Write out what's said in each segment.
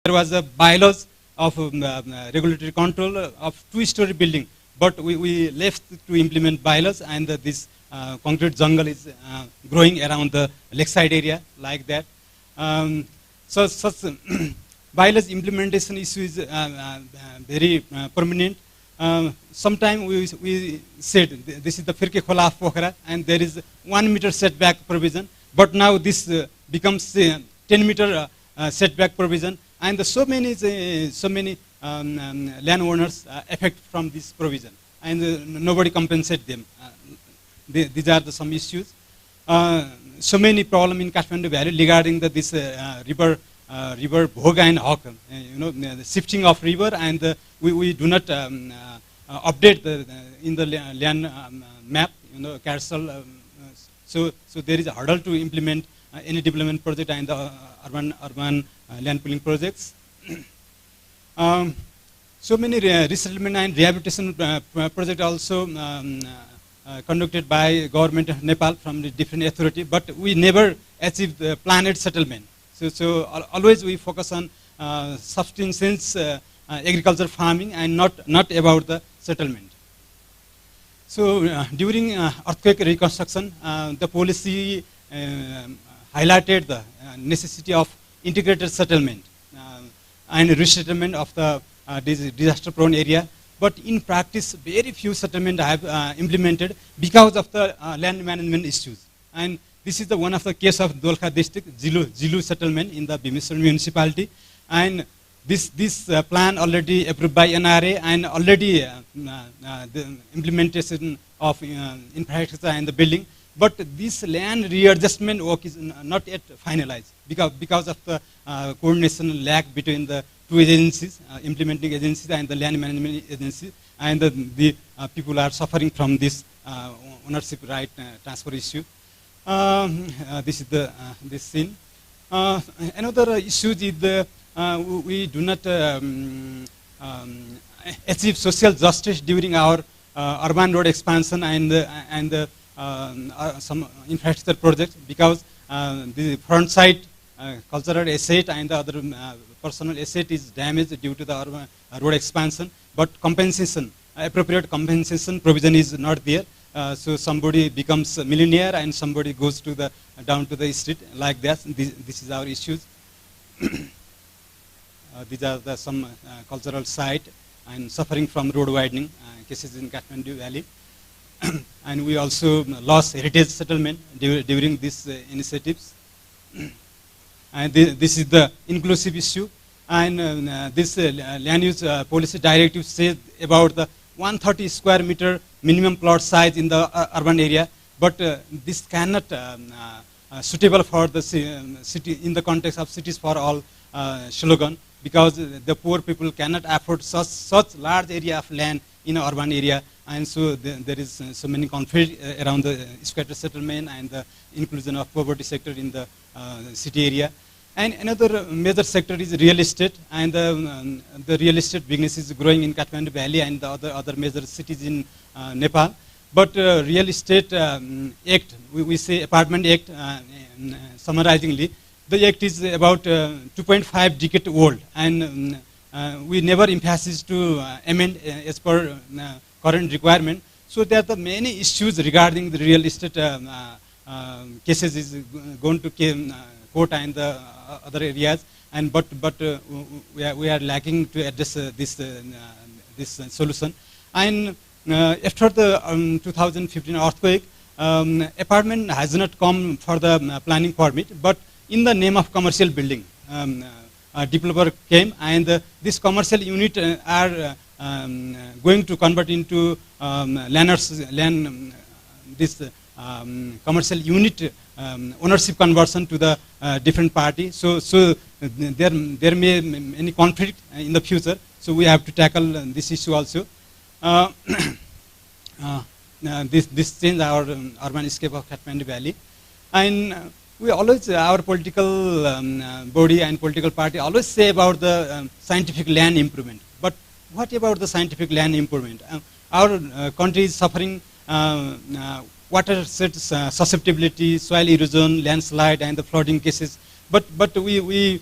there was a bylaws of regulatory control of two-story building, but we left to implement bylaws, and this concrete jungle is growing around the lakeside area like that. So such bylaws implementation issue is very prominent. Sometime we said this is the Firke Khola of Pokhara, and there is 1 meter setback provision, but now this becomes 10 meter setback provision, and so many landowners affect from this provision, and nobody compensate them. These are some issues. So many problems in Kathmandu Valley regarding this river Bhoga and Hawk, the shifting of river, and we do not update in the land map, carousel. So there is a hurdle to implement any development project and the urban land pooling projects. So many resettlement and rehabilitation projects also conducted by government of Nepal from the different authority, but we never achieved the planned settlement. So always we focus on subsistence agriculture farming and not about the settlement. So during earthquake reconstruction, the policy highlighted the necessity of integrated settlement and resettlement of the disaster-prone area. But in practice, very few settlements have implemented because of the land management issues. And this is one of the case of Dolkha district, Zilu settlement in the Bhimeshwar municipality. And this plan already approved by NRA, and already the implementation of infrastructure and the building. But this land readjustment work is not yet finalized because of the coordination lack between the two agencies, implementing agencies and the land management agency, and the people are suffering from this ownership right transfer issue. This is this scene. Another issue is we do not achieve social justice during our urban road expansion and some infrastructure projects, because the front side cultural asset and the other personal asset is damaged due to the urban road expansion, but compensation, appropriate compensation provision is not there. So somebody becomes a millionaire and somebody goes to down to the street like that. This is our issues. These are some cultural site and suffering from road widening cases in Kathmandu Valley. And we also lost heritage settlement during these initiatives. And this is the inclusive issue. And this land use policy directive says about the 130 square meter minimum plot size in the urban area, but this cannot suitable for the city in the context of cities for all slogan, because the poor people cannot afford such large area of land in an urban area, and so there is so many conflict around the squatter settlement and the inclusion of poverty sector in the city area. And another major sector is real estate, and the real estate business is growing in Kathmandu Valley and the other major cities in Nepal. But real estate act, we say apartment act, summarizingly, the act is about 2.5 decade old, and we never emphasize to amend as per current requirement. So there are many issues regarding the real estate cases is going to court and the other areas, and but we are lacking to address this solution. And after the 2015 earthquake, apartment has not come for the planning permit, but in the name of commercial building, a developer came, and this commercial unit are going to convert into commercial unit ownership conversion to the different party. So there may be any conflict in the future. So we have to tackle this issue also. This change our urban scape of Kathmandu Valley, and we always, our political body and political party always say about the scientific land improvement. But what about the scientific land improvement? Our country is suffering water susceptibility, soil erosion, landslide, and the flooding cases. But we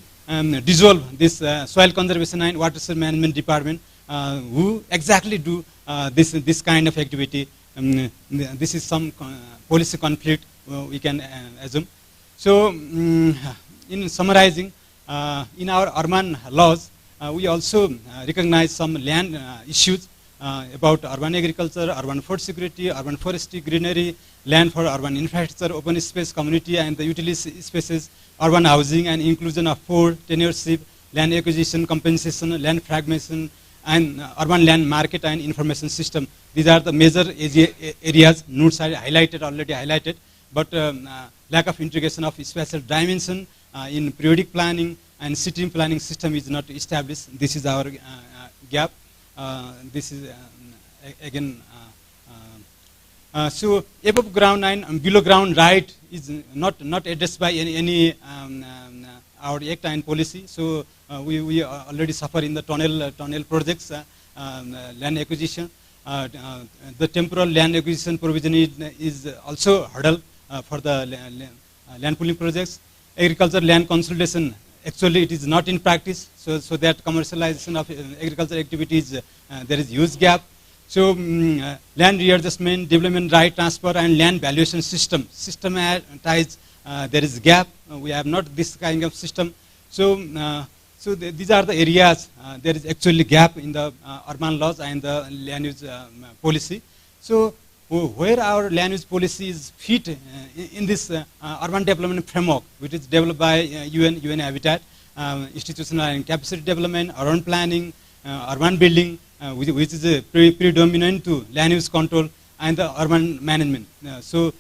dissolve this soil conservation and watershed management department who exactly do this kind of activity. This is some policy conflict we can assume. So in summarizing, in our urban laws, we also recognize some land issues about urban agriculture, urban food security, urban forestry, greenery, land for urban infrastructure, open space, community, and the utility spaces, urban housing, and inclusion of poor, tenureship, land acquisition, compensation, land fragmentation, and urban land market and information system. These are the major areas. Notes are already highlighted, but lack of integration of spatial dimension in periodic planning and city planning system is not established. This is our gap. This is again, so above ground and below ground right is not addressed by any our act and policy. So we already suffer in the tunnel projects, land acquisition. The temporal land acquisition provision is also hurdle for the land pooling projects. Agriculture land consolidation, actually it is not in practice, so that commercialization of agricultural activities, there is huge gap. So land readjustment, development right transfer, and land valuation systematized, there is gap. We have not this kind of system. So these are the areas there is actually gap in the urban laws and the land use policy. So where our land use policy is fit in this urban development framework, which is developed by UN Habitat, institutional and capacity development, urban planning, urban building, which is predominant to land use control and the urban management. So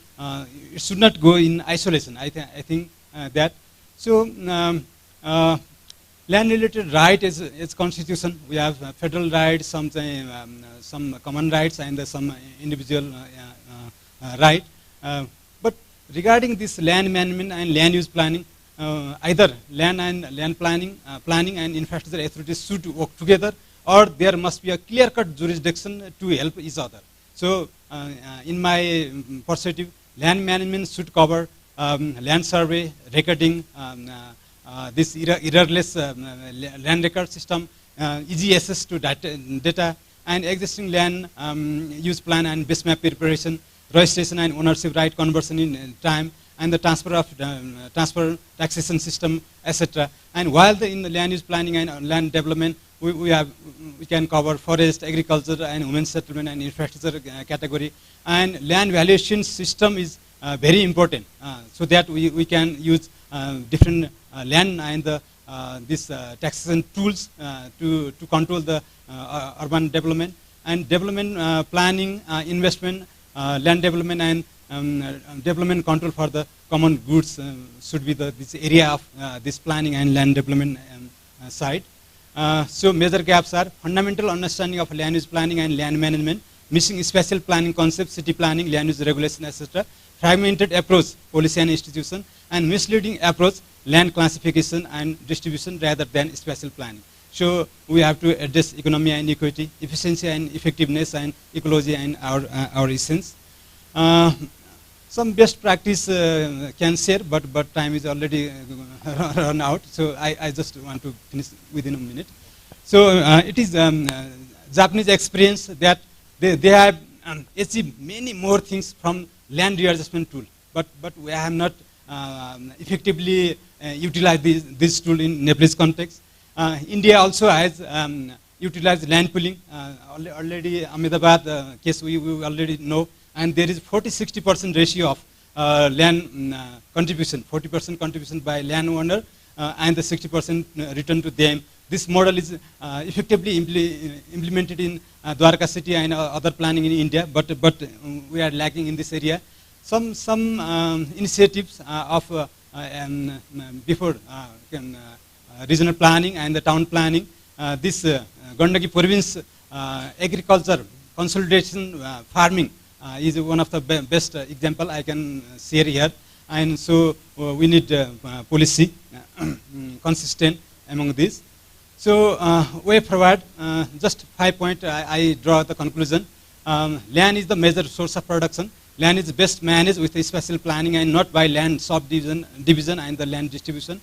it should not go in isolation. I think that. So land-related right is constitution. We have federal rights, some common rights, and some individual right. But regarding this land management and land use planning, either land planning and infrastructure authorities should work together, or there must be a clear-cut jurisdiction to help each other. So in my perspective, land management should cover land survey, recording, this errorless land record system, easy access to data, and existing land use plan and base map preparation, registration and ownership right conversion in time, and the transfer taxation system, etc. And while in the land use planning and land development, we can cover forest, agriculture, and women's settlement and infrastructure category. And land valuation system is very important, so that we can use different land and the this taxation tools to control the urban development and development planning, investment, land development, and development control for the common goods should be this area of this planning and land development side. So major gaps are fundamental understanding of land use planning and land management, missing spatial planning concepts, city planning, land use regulation, etc. Fragmented approach, policy and institution, and misleading approach, land classification and distribution rather than spatial planning. So we have to address economy and equity, efficiency and effectiveness, and ecology and our essence. Some best practice can share, but time is already run out. So I just want to finish within a minute. So it is Japanese experience that they have achieved many more things from land readjustment tool, but we have not effectively utilized this tool in Nepalese context. India also has utilized land pooling. Already Ahmedabad case we already know, and there is 40-60% ratio of land contribution, 40% contribution by landowner and the 60% return to them. This model is effectively implemented in Dwarka city and other planning in India, but we are lacking in this area. Some initiatives of before regional planning and the town planning. This Gandaki province agriculture consolidation farming is one of the best example I can share here, and so we need policy consistent among these. So way forward, just 5 points I draw the conclusion. Land is the major source of production. Land is best managed with spatial planning and not by land subdivision and the land distribution.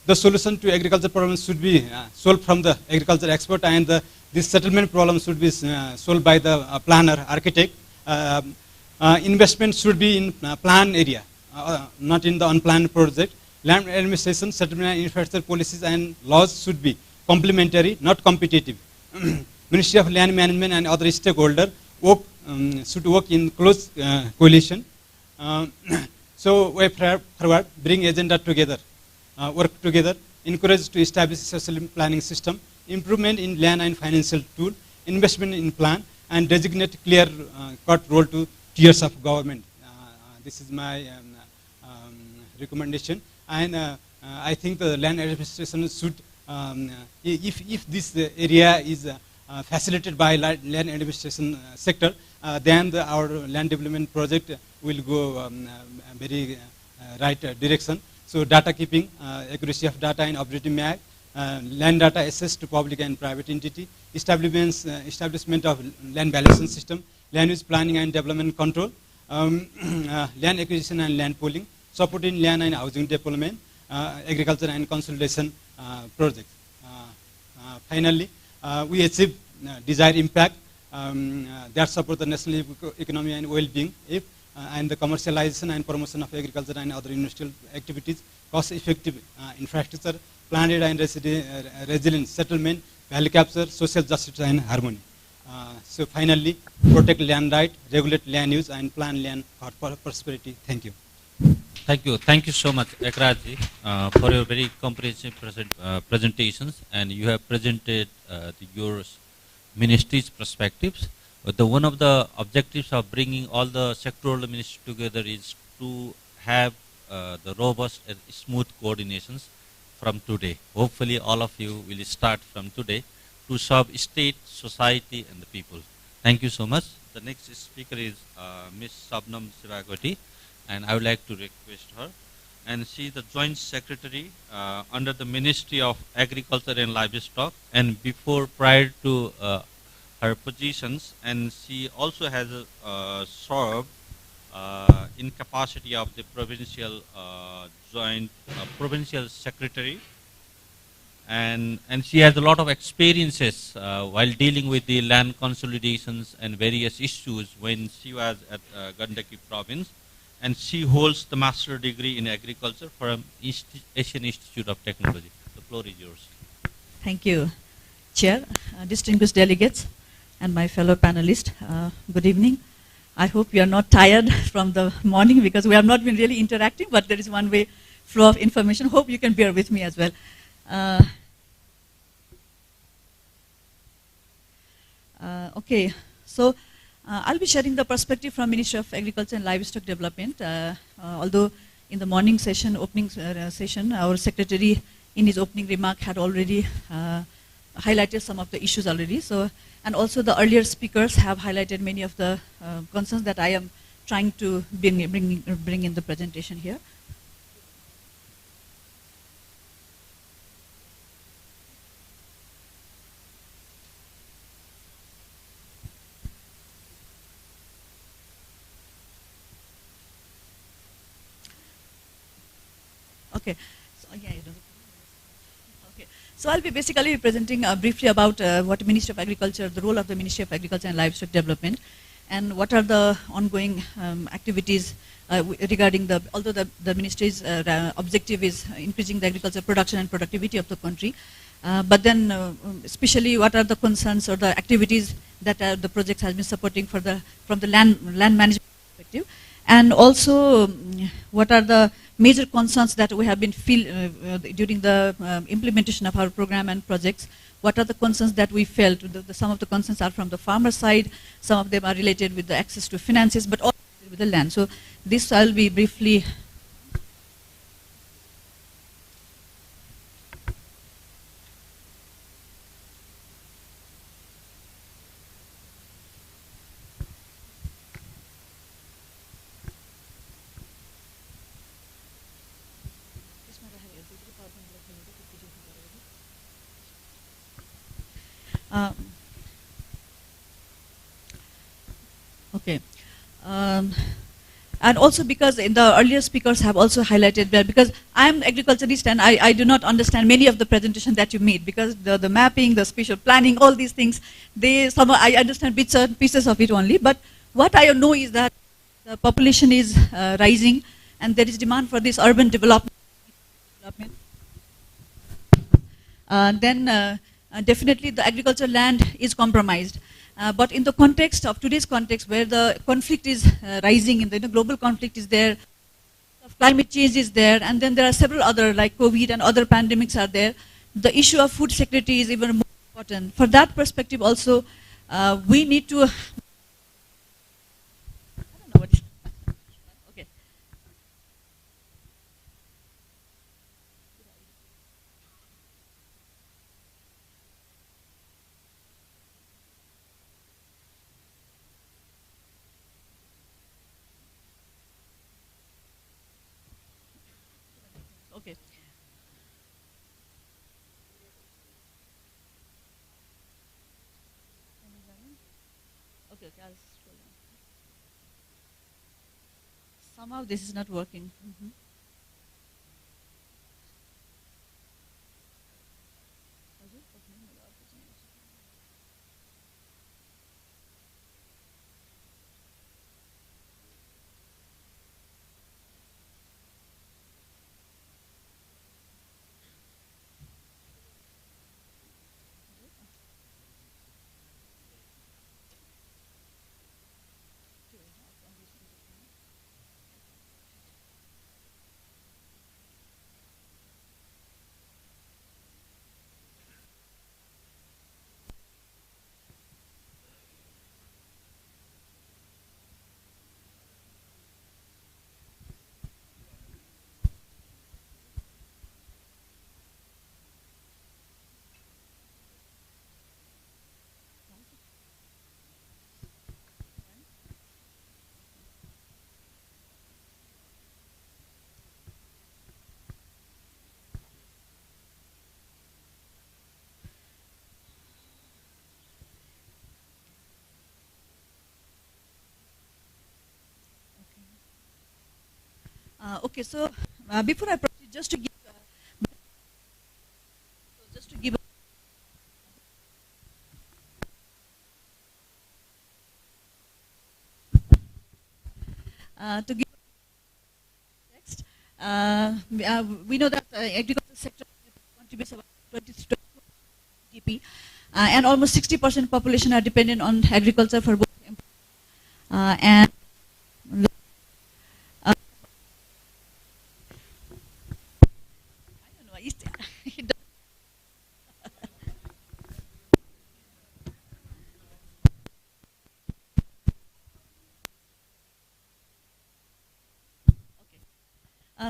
the solution to agriculture problems should be solved from the agriculture expert, and this settlement problem should be solved by the planner, architect. Investment should be in planned area, not in the unplanned project. Land administration, settlement and infrastructure policies and laws should be complementary, not competitive. Ministry of Land Management and other stakeholders should work in close coalition. So way forward, bring agenda together, work together, encourage to establish social planning system, improvement in land and financial tool, investment in plan, and designate clear cut role to tiers of government. This is my recommendation. And I think the land administration should, if this area is facilitated by land administration sector, then our land development project will go very right direction. So data keeping, accuracy of data and updating MAG, land data access to public and private entity, establishment of land valuation system, land use planning and development control, land acquisition and land pooling, supporting land and housing development, agriculture and consolidation projects. Finally, we achieve desired impact that support the national economy and well-being and the commercialization and promotion of agriculture and other industrial activities, cost-effective infrastructure, planned and resilient settlement, value capture, social justice and harmony. So finally, protect land right, regulate land use and plan land for prosperity. Thank you. Thank you so much, Ekrajji, for your very comprehensive presentations, and you have presented your ministry's perspectives. One of the objectives of bringing all the sectoral ministries together is to have the robust and smooth coordinations from today. Hopefully, all of you will start from today to serve state, society, and the people. Thank you so much. The next speaker is Ms. Sabnam Sivagoti, and I would like to request her. And she is the Joint Secretary under the Ministry of Agriculture and Livestock, and prior to her positions, and she also has served in capacity of the provincial provincial secretary, and she has a lot of experiences while dealing with the land consolidations and various issues when she was at Gandaki province, and she holds the master degree in agriculture from Asian Institute of Technology. The floor is yours. Thank you, Chair, distinguished delegates, and my fellow panelists. Good evening. I hope you are not tired from the morning because we have not been really interacting, but there is one way flow of information. Hope you can bear with me as well. Okay, so I'll be sharing the perspective from Ministry of Agriculture and Livestock Development. Although in the morning session, opening session, our secretary in his opening remark had already highlighted some of the issues already. So, and also the earlier speakers have highlighted many of the concerns that I am trying to bring in the presentation here. Okay. So, yeah, okay. So I'll be basically presenting briefly about what Ministry of Agriculture, the role of the Ministry of Agriculture and Livestock Development, and what are the ongoing activities regarding the, although the ministry's objective is increasing the agriculture production and productivity of the country, but then especially what are the concerns or the activities that the project has been supporting for from the land management perspective, and also what are the major concerns that we have been during the implementation of our program and projects. What are the concerns that we felt? Some of the concerns are from the farmer side, some of them are related with the access to finances, but also with the land. So this I'll be briefly. Okay. And also because in the earlier speakers have also highlighted that, because I'm agriculturist and I do not understand many of the presentations that you made, because the mapping, the spatial planning, all these things, I understand bits and pieces of it only. But what I know is that the population is rising and there is demand for this urban development. Then definitely the agricultural land is compromised. But in the context of today's context, where the conflict is rising, in the global conflict is there, climate change is there, and then there are several other, like COVID and other pandemics are there, the issue of food security is even more important. For that perspective also, we need to, I don't know what, okay. Okay. Okay, okay, I'll scroll down. Somehow this is not working. Okay, so before I proceed, just to give, just to give, to give context, we know that agriculture sector contributes about 20 to 20% GDP, and almost 60% population are dependent on agriculture for both and I don't know.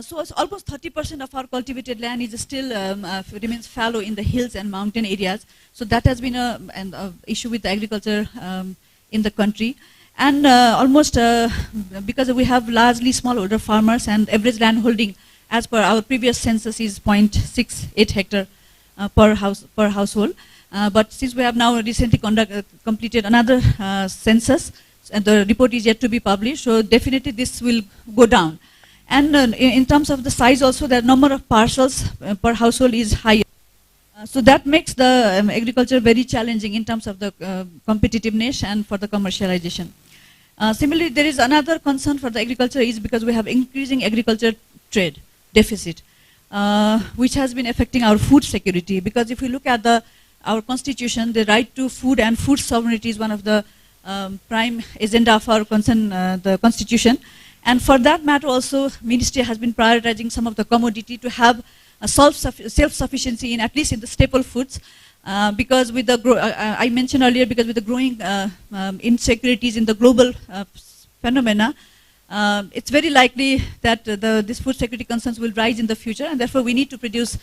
So it's almost 30% of our cultivated land is still remains fallow in the hills and mountain areas. So that has been an issue with the agriculture in the country. And almost because we have largely smallholder farmers, and average land holding as per our previous census is 0.68 hectare per household. But since we have now recently completed another census, and the report is yet to be published, so definitely this will go down. And in terms of the size also, the number of parcels per household is higher. So that makes the agriculture very challenging in terms of the competitiveness and for the commercialization. Similarly, there is another concern for the agriculture is because we have increasing agriculture trade deficit, which has been affecting our food security. Because if we look at our constitution, the right to food and food sovereignty is one of the prime agenda of our concern, the constitution. And for that matter also, ministry has been prioritizing some of the commodity to have a self-sufficiency in at least in the staple foods. Because with the, I mentioned earlier, because with the growing insecurities in the global phenomena, it's very likely that this food security concerns will rise in the future, and therefore we need to produce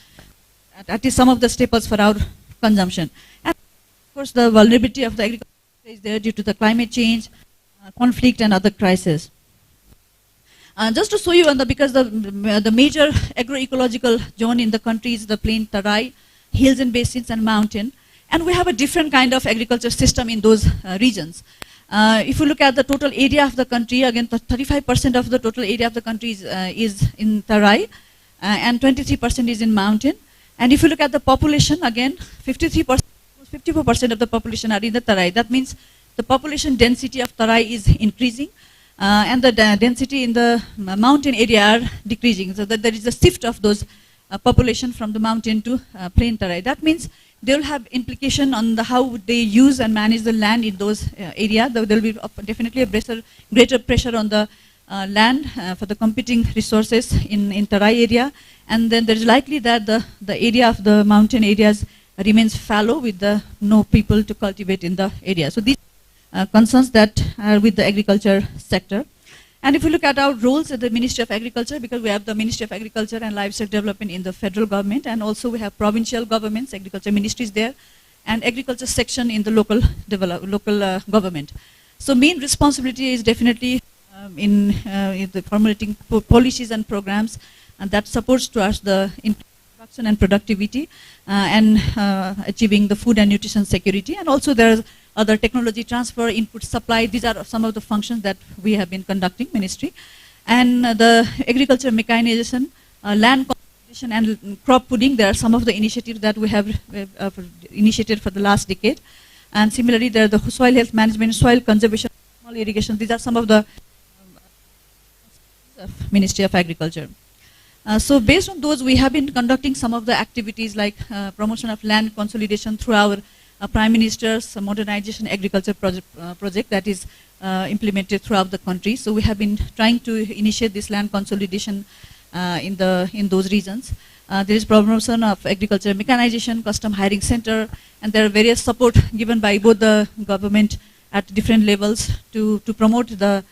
at least some of the staples for our consumption. And of course, the vulnerability of the agriculture is there due to the climate change, conflict, and other crises. Just to show you, because the major agroecological zone in the country is the plain Tarai, hills and basins, and mountain. And we have a different kind of agriculture system in those regions. If you look at the total area of the country, again, 35% of the total area of the country is in Tarai, and 23% is in mountain. And if you look at the population, again, 53%, 54% of the population are in the Tarai. That means the population density of Tarai is increasing, and the density in the mountain area are decreasing. So that there is a shift of those population from the mountain to plain Tarai. That means they will have implication on the how they use and manage the land in those areas. There will be definitely a greater pressure on the land for the competing resources in Tarai area, and then there is likely that the area of the mountain areas remains fallow with no people to cultivate in the area. So these concerns that are with the agriculture sector. And if we look at our roles at the Ministry of Agriculture, because we have the Ministry of Agriculture and Livestock Development in the federal government, and also we have provincial governments, agriculture ministries there, and agriculture section in the local government. So main responsibility is definitely in the formulating policies and programs, and that supports to us the production and productivity and achieving the food and nutrition security. And also there is other technology transfer, input supply. These are some of the functions that we have been conducting, ministry. And the agriculture mechanization, land conservation and crop pudding, there are some of the initiatives that we have initiated for the last decade. And similarly, there are the soil health management, soil conservation, small irrigation. These are some of the Ministry of Agriculture. So based on those, we have been conducting some of the activities like promotion of land consolidation through our Prime Minister's modernization agriculture project that is implemented throughout the country. So we have been trying to initiate this land consolidation in those regions. There is promotion of agriculture mechanization, custom hiring center, and there are various support given by both the government at different levels to promote to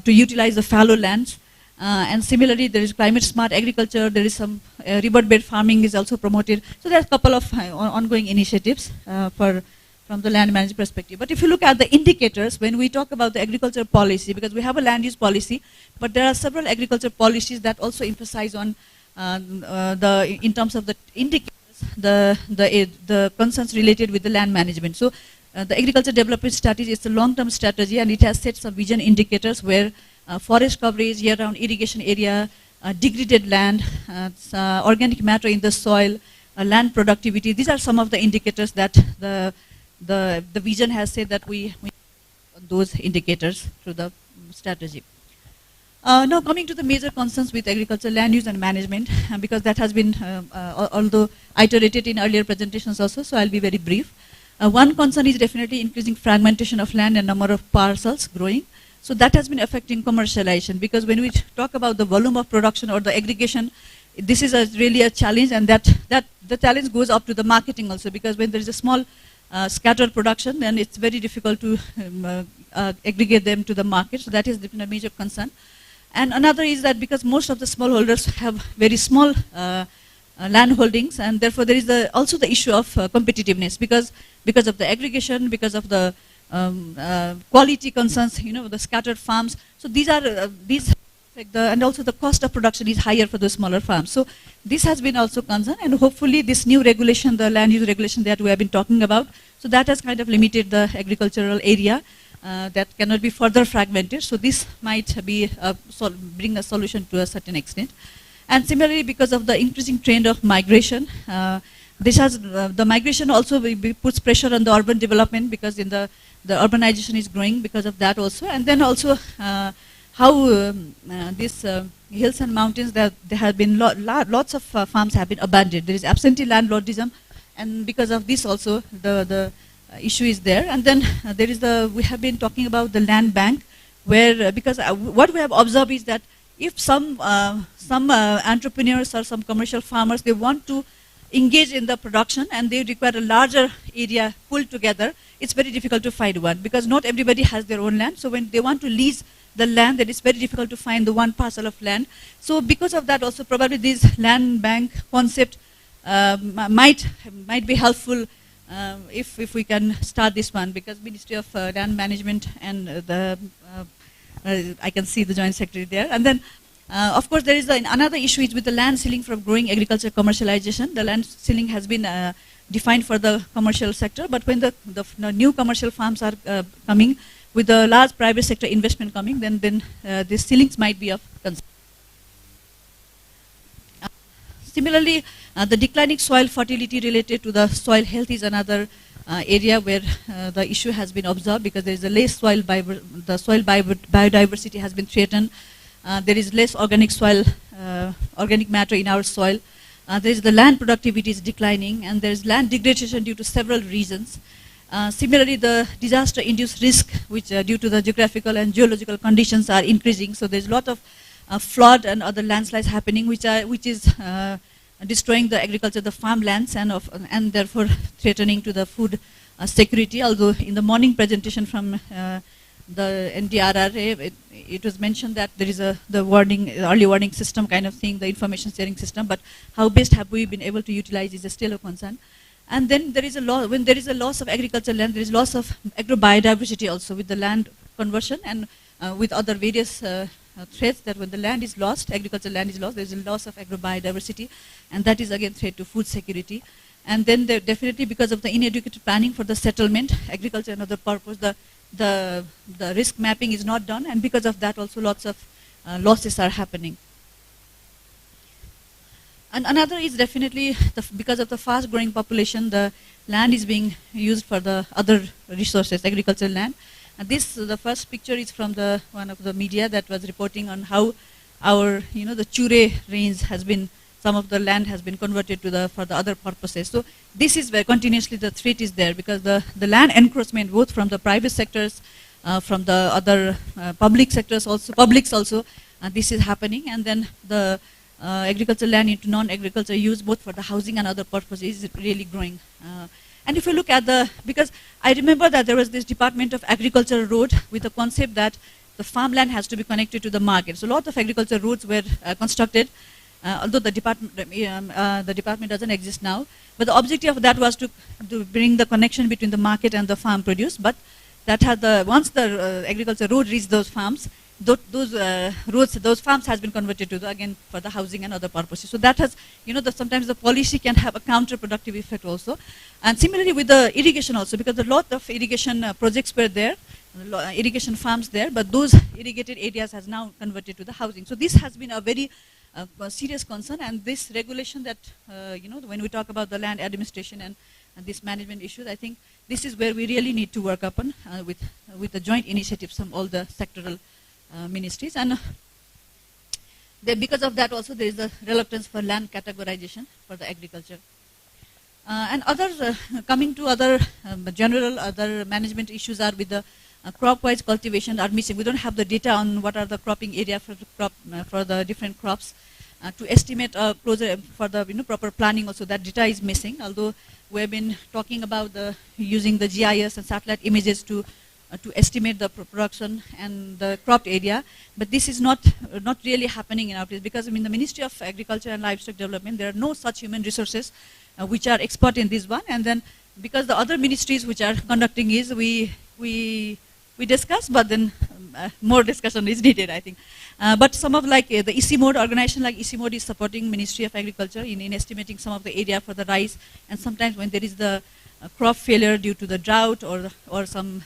utilize the fallow lands. And similarly, there is climate smart agriculture, there is some riverbed farming is also promoted. So there are a couple of ongoing initiatives from the land management perspective. But if you look at the indicators, when we talk about the agriculture policy, because we have a land use policy, but there are several agriculture policies that also emphasize on in terms of the indicators, the concerns related with the land management. So the agriculture development strategy is a long-term strategy, and it has set some vision indicators where forest coverage, year-round irrigation area, degraded land, organic matter in the soil, land productivity. These are some of the indicators that the vision has said that we those indicators through the strategy. Now coming to the major concerns with agriculture land use and management, because that has been although iterated in earlier presentations also, so I'll be very brief. One concern is definitely increasing fragmentation of land and number of parcels growing. So that has been affecting commercialization, because when we talk about the volume of production or the aggregation, this is really a challenge, and that the challenge goes up to the marketing also, because when there is a small scattered production, then it's very difficult to aggregate them to the market. So that is a major concern. And another is that because most of the smallholders have very small land holdings, and therefore there is also the issue of competitiveness, because of the aggregation, because of the quality concerns, the scattered farms. So these are and also the cost of production is higher for the smaller farms. So this has been also concern, and hopefully this new regulation, the land use regulation that we have been talking about, so that has kind of limited the agricultural area that cannot be further fragmented. So this might be bring a solution to a certain extent. And similarly, because of the increasing trend of migration, this has the migration also puts pressure on the urban development, because in the urbanization is growing because of that also. And then also how these hills and mountains, there have been lots of farms have been abandoned. There is absentee landlordism, and because of this also the issue is there. And then there is we have been talking about the land bank, where because what we have observed is that if some entrepreneurs or some commercial farmers, they want to engage in the production and they require a larger area pulled together, it's very difficult to find one, because not everybody has their own land. So when they want to lease the land, then it's very difficult to find the one parcel of land. So because of that also, probably this land bank concept might be helpful if we can start this one, because Ministry of Land Management and I can see the Joint Secretary there. And then of course, there is another issue is with the land ceiling from growing agriculture commercialization. The land ceiling has been defined for the commercial sector, but when the new commercial farms are coming, with the large private sector investment coming, then these ceilings might be of concern. Similarly, the declining soil fertility related to the soil health is another area where the issue has been observed, because there is a less soil, the soil biodiversity has been threatened. There is less organic soil, organic matter in our soil. There is the land productivity is declining, and there is land degradation due to several reasons. Similarly, the disaster-induced risk, which due to the geographical and geological conditions are increasing. So there's a lot of flood and other landslides happening, which is destroying the agriculture, the farmlands, and therefore threatening to the food security. Although in the morning presentation from the NDRRA, it was mentioned that there is the early warning system kind of thing, the information sharing system, but how best have we been able to utilize is still a concern. And then there is when there is a loss of agricultural land, there is loss of agro-biodiversity also with the land conversion and with other various threats, that when the land is lost, agricultural land is lost, there is a loss of agro-biodiversity, and that is again threat to food security. And then there definitely, because of the inadequate planning for the settlement, agriculture and other purpose, the risk mapping is not done, and because of that also lots of losses are happening. And another is definitely because of the fast growing population, the land is being used for the other resources, agricultural land. And the first picture is from one of the media that was reporting on how our, the Chure range has been, some of the land has been converted to for the other purposes. So this is where continuously the threat is there, because the land encroachment, both from the private sectors, from the other publics also, this is happening, and then the agricultural land into non-agriculture use, both for the housing and other purposes, is really growing. And if you look at because I remember that there was this Department of Agriculture road with the concept that the farmland has to be connected to the market. So a lot of agriculture roads were constructed, although the department doesn't exist now. But the objective of that was to bring the connection between the market and the farm produce. But that had once the agriculture road reached those farms, those farms has been converted to again for the housing and other purposes. So that has, sometimes the policy can have a counterproductive effect also. And similarly with the irrigation also, because a lot of irrigation projects were there, irrigation farms there, but those irrigated areas has now converted to the housing. So this has been a very serious concern, and this regulation that, when we talk about the land administration and this management issues, I think this is where we really need to work upon with the joint initiatives from all the sectoral ministries. And because of that also there is a reluctance for land categorization for the agriculture. And others, coming to other other management issues are with the crop-wise cultivation are missing. We don't have the data on what are the cropping area for the different crops. To estimate closer for the proper planning also, that data is missing, although we have been talking about using the GIS and satellite images to estimate the production and the cropped area, but this is not really happening in our place, because in the Ministry of Agriculture and Livestock Development there are no such human resources which are expert in this one. And then because the other ministries which are conducting is we discuss, but then more discussion is needed, I think. But some of the EC mode organization like EC mode is supporting Ministry of Agriculture in estimating some of the area for the rice, and sometimes when there is the crop failure due to the drought or some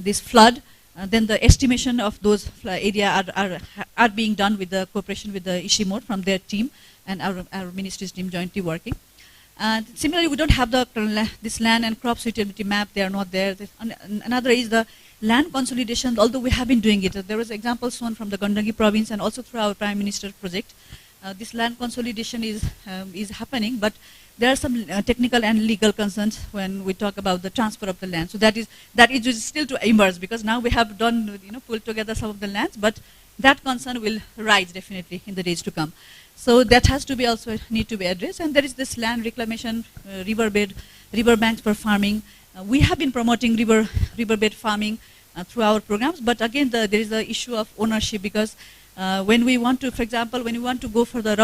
this flood, then the estimation of those area are being done with the cooperation with the EC mode from their team and our ministry's team jointly working. Similarly, we don't have this land and crop suitability map. They are not there. Another is the land consolidation, although we have been doing it. There was examples shown from the Gandaki province and also through our Prime Minister project. This land consolidation is happening, but there are some technical and legal concerns when we talk about the transfer of the land. So that is still to emerge, because now we have done, pulled together some of the lands, but that concern will rise definitely in the days to come. So that has to be also need to be addressed. And there is this land reclamation, river banks for farming. We have been promoting riverbed farming through our programs, but again there is the issue of ownership, because when we want to, for example, when we want to go for the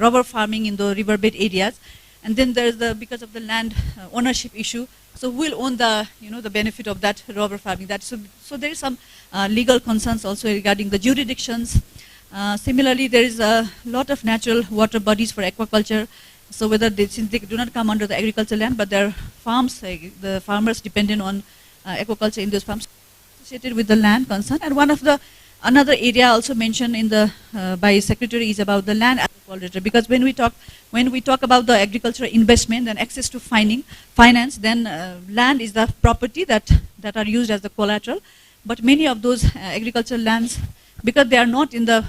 rubber farming in the riverbed areas, and then there is because of the land ownership issue, so who will own the the benefit of that rubber farming? So there is some legal concerns also regarding the jurisdictions. Similarly, there is a lot of natural water bodies for aquaculture. So since they do not come under the agricultural land, but their farms, the farmers dependent on aquaculture in those farms associated with the land concern. And one of the another area also mentioned in the by Secretary is about the land as a collateral, because when we talk about the agricultural investment and access to finance, then land is the property that are used as the collateral. But many of those agricultural lands, because they are not in the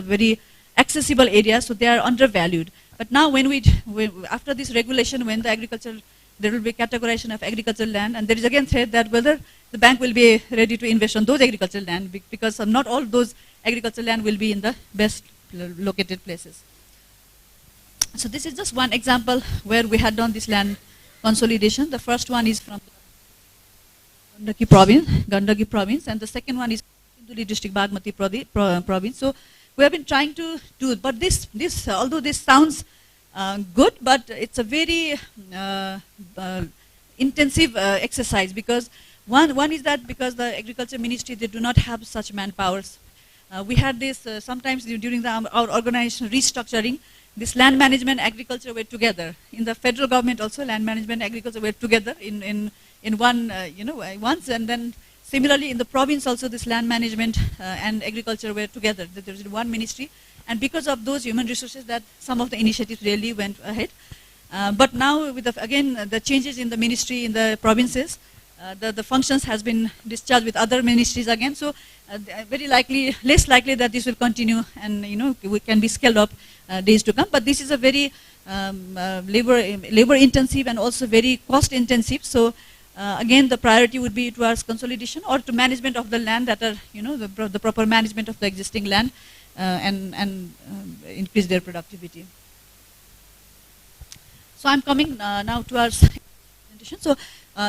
very accessible areas, so they are undervalued. But now after this regulation, when the agricultural, there will be categorization of agricultural land, and there is again threat that whether the bank will be ready to invest on those agricultural land, because not all those agricultural land will be in the best located places. So this is just one example where we had done this land consolidation. The first one is from Gandaki province, and the second one is Sinduli district, Bagmati province. So we have been trying to do, but this although this sounds good, but it's a very intensive exercise, because one is that because the agriculture ministry, they do not have such manpowers. We had this sometimes during our organization restructuring, this land management, agriculture were together. In the federal government also, land management, agriculture were together in one, once, and then similarly in the province also, this land management and agriculture were together. There was one ministry, and because of those human resources, that some of the initiatives really went ahead. But now with the changes in the ministry in the provinces, the functions has been discharged with other ministries again. So very likely, less likely that this will continue, and we can be scaled up days to come. But this is a very labor intensive and also very cost intensive. So again, the priority would be towards consolidation or to management of the land, that are the proper management of the existing land and increase their productivity. So I'm coming now towards presentation. So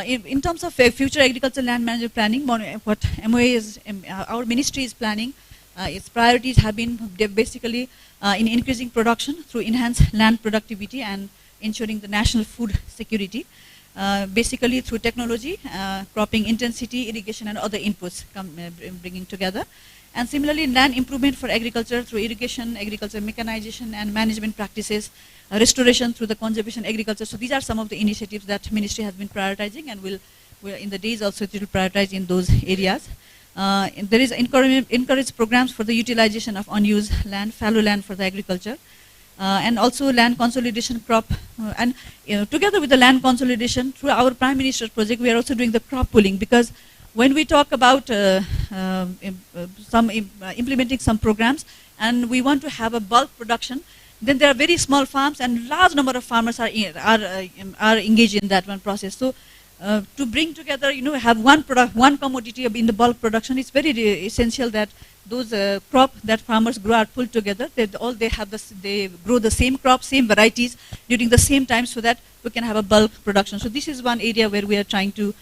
in terms of future agricultural land management planning, what MOA is, our ministry is planning, its priorities have been basically in increasing production through enhanced land productivity and ensuring the national food security, basically through technology, cropping intensity, irrigation, and other inputs bringing together. And similarly, land improvement for agriculture through irrigation, agriculture mechanization and management practices, restoration through the conservation agriculture. So these are some of the initiatives that ministry has been prioritizing, and will in the days also it will prioritize in those areas. There is encourage programs for the utilization of unused land, fallow land for the agriculture, and also land consolidation crop. And together with the land consolidation, through our Prime Minister's project, we are also doing the crop pooling, because when we talk about implementing some programs and we want to have a bulk production, then there are very small farms and large number of farmers are engaged in that one process. So to bring together, have one commodity in the bulk production, it's very essential that those crop that farmers grow are pulled together. They grow the same crop, same varieties during the same time, so that we can have a bulk production. So this is one area where we are trying to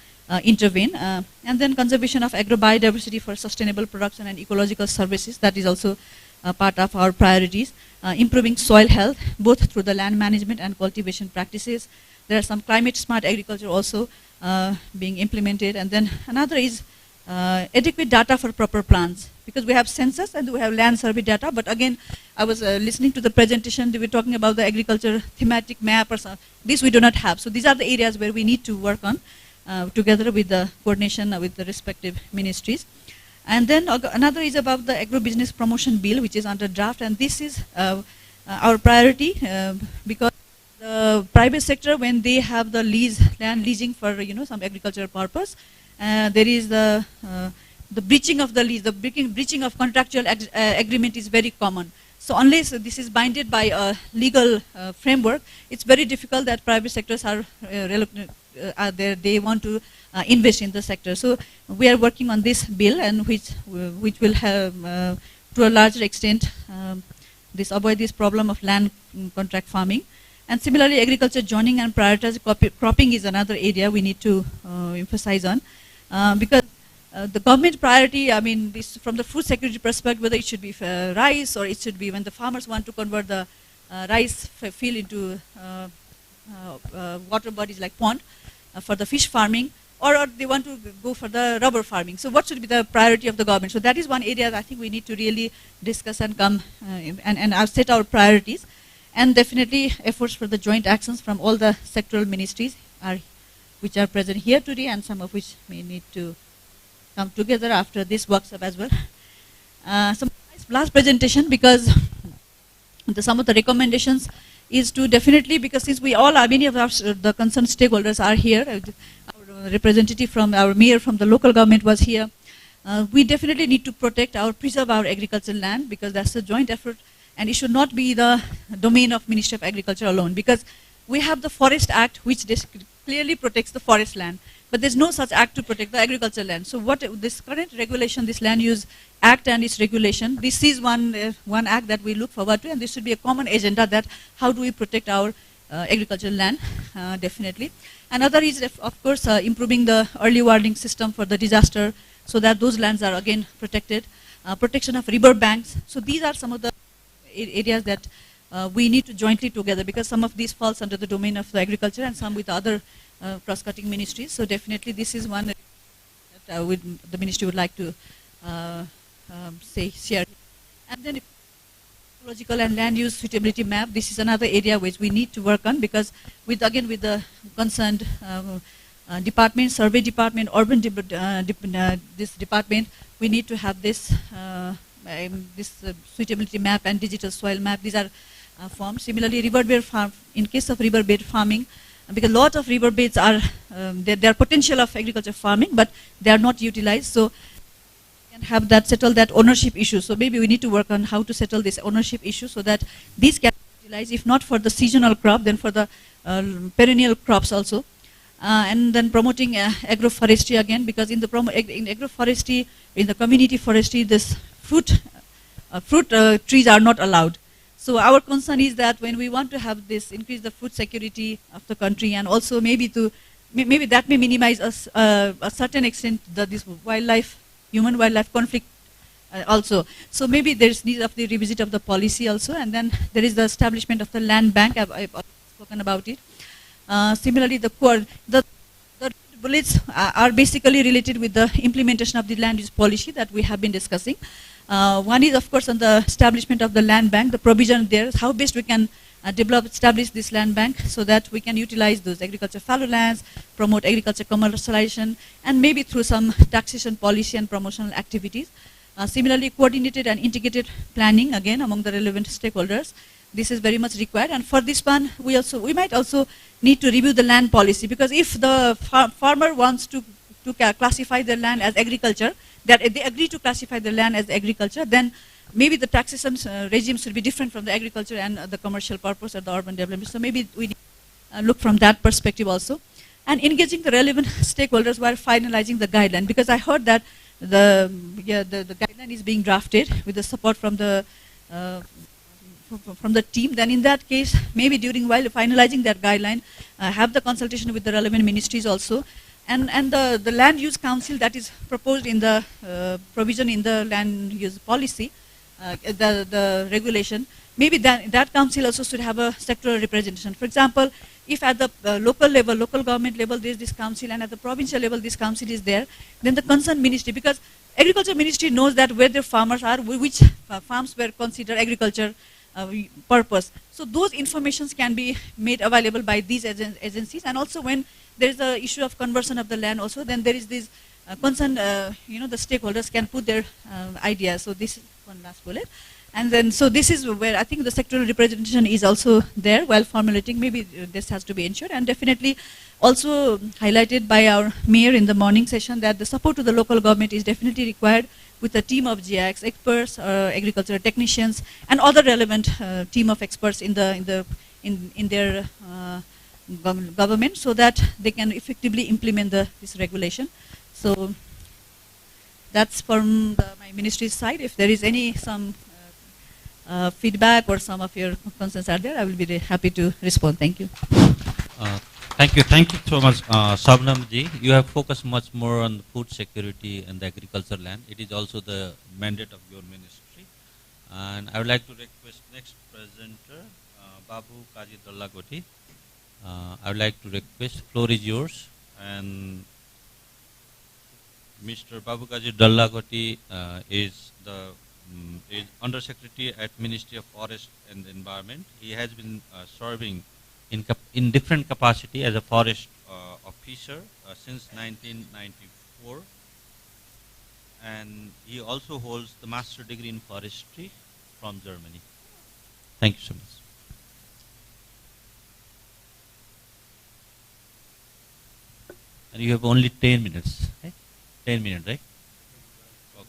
intervene. And then conservation of agro-biodiversity for sustainable production and ecological services, that is also part of our priorities. Improving soil health, both through the land management and cultivation practices. There are some climate smart agriculture also being implemented. And then another is adequate data for proper plans, because we have census and we have land survey data. But again, I was listening to the presentation, they were talking about the agriculture thematic map or something. This we do not have. So these are the areas where we need to work on together with the coordination with the respective ministries. And then another is about the agro-business promotion bill, which is under draft, and this is our priority because the private sector, when they have the land leasing for some agricultural purpose, there is the breaching of the lease, the breaching of contractual agreement is very common. So unless this is binded by a legal framework, it's very difficult that private sectors are there. They want to invest in the sector. So we are working on this bill, and which will have, to a larger extent, avoid this problem of land contract farming. And similarly, agriculture joining and prioritized cropping is another area we need to emphasize on, because the government priority, I mean, this from the food security perspective, whether it should be rice or it should be when the farmers want to convert the rice field into water bodies like pond for the fish farming, or they want to go for the rubber farming. So what should be the priority of the government? So that is one area that I think we need to really discuss and come and set our priorities. And definitely efforts for the joint actions from all the sectoral ministries are which are present here today and some of which may need to come together after this workshop as well. Some last presentation, because some of the recommendations is to definitely, because since we all are, many of our the concerned stakeholders are here, our representative from our mayor from the local government was here. We definitely need to protect preserve our agricultural land, because that's a joint effort, and it should not be the domain of Ministry of Agriculture alone, because we have the Forest Act, which clearly protects the forest land, but there's no such act to protect the agricultural land. So what this current regulation, this Land Use Act and its regulation, this is one act that we look forward to, and this should be a common agenda, that how do we protect our agricultural land, definitely. Another is, of course, improving the early warning system for the disaster, so that those lands are again protected. Protection of river banks. So these are some of the areas that we need to jointly together, because some of these falls under the domain of the agriculture and some with other cross-cutting ministries. So definitely this is one that the ministry would like to share. And then ecological and land use suitability map. This is another area which we need to work on, because with the concerned department, survey department, urban this department, we need to have this suitability map and digital soil map. These are formed. Similarly, riverbed farm. In case of riverbed farming, because a lot of riverbeds are their potential of agriculture farming, but they are not utilized. So we can have that settle that ownership issue. So maybe we need to work on how to settle this ownership issue, so that these can be utilized, if not for the seasonal crop, then for the perennial crops also. And then promoting agroforestry again, because in agroforestry, in the community forestry, this fruit trees are not allowed. So our concern is that when we want to have this, increase the food security of the country, and also maybe that may minimize a certain extent this human-wildlife conflict also. So maybe there is need of the revisit of the policy also, and then there is the establishment of the land bank. I've spoken about it. Similarly, the bullets are basically related with the implementation of the land use policy that we have been discussing. One is, of course, on the establishment of the land bank, the provision there, how best we can establish this land bank, so that we can utilize those agriculture fallow lands, promote agriculture commercialization, and maybe through some taxation policy and promotional activities. Similarly, coordinated and integrated planning, again, among the relevant stakeholders. This is very much required, and for this one, we might also need to review the land policy, because if the farmer wants to classify their land as agriculture, that they agree to classify the land as agriculture, then maybe the taxation regime should be different from the agriculture and the commercial purpose or the urban development. So maybe we need to look from that perspective also, and engaging the relevant stakeholders while finalizing the guideline, because I heard that the guideline is being drafted with the support from the team. Then in that case, maybe while finalizing that guideline, have the consultation with the relevant ministries also, and the land use council that is proposed in the provision in the land use policy, the regulation, maybe that council also should have a sectoral representation. For example, if at the local level, local government level, there is this council, and at the provincial level this council is there, then the concerned ministry, because agriculture ministry knows that where the farmers are, which farms were considered agriculture purpose. So those informations can be made available by these agencies, and also when there is the issue of conversion of the land also, then there is this concerned, the stakeholders can put their ideas. So this is one last bullet. And then, so this is where I think the sectoral representation is also there while formulating. Maybe this has to be ensured, and definitely also highlighted by our mayor in the morning session, that the support to the local government is definitely required, with a team of GIX experts, agricultural technicians, and other relevant team of experts in their government, so that they can effectively implement this regulation. So that's from my ministry's side. If there is some feedback or some of your concerns are there, I will be happy to respond. Thank you. Thank you so much, Shabnam ji. You have focused much more on food security and the agriculture land. It is also the mandate of your ministry. And I would like to request next presenter, Babu Kaji Dallagoti. I would like to request, floor is yours. And Mr. Babu Kaji Dallagoti is the Under Secretary at Ministry of Forest and Environment. He has been serving in different capacity as a forest officer fisher since 1994, and he also holds the master degree in forestry from Germany. Thank you so much. And you have only 10 minutes. Right? 10 minutes, right? Okay.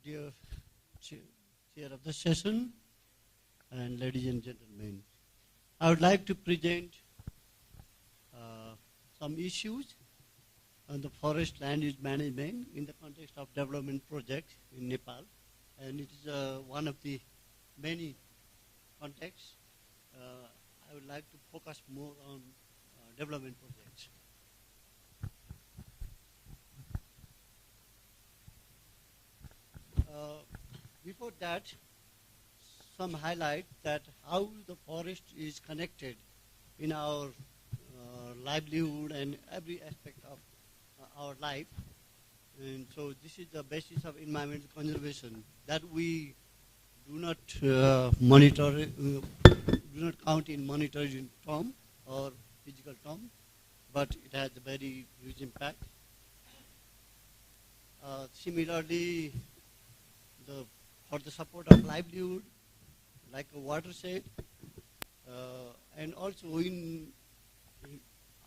Dear chair of the session and ladies and gentlemen, I would like to present some issues on the forest land use management in the context of development projects in Nepal, and it is one of the many contexts. I would like to focus more on development projects. Before that, some highlight that how the forest is connected in our livelihood and every aspect of our life. And so this is the basis of environmental conservation, that we do not monitor, do not count in monetary term or physical term, but it has a very huge impact. Similarly, for the support of livelihood, like a watershed, and also in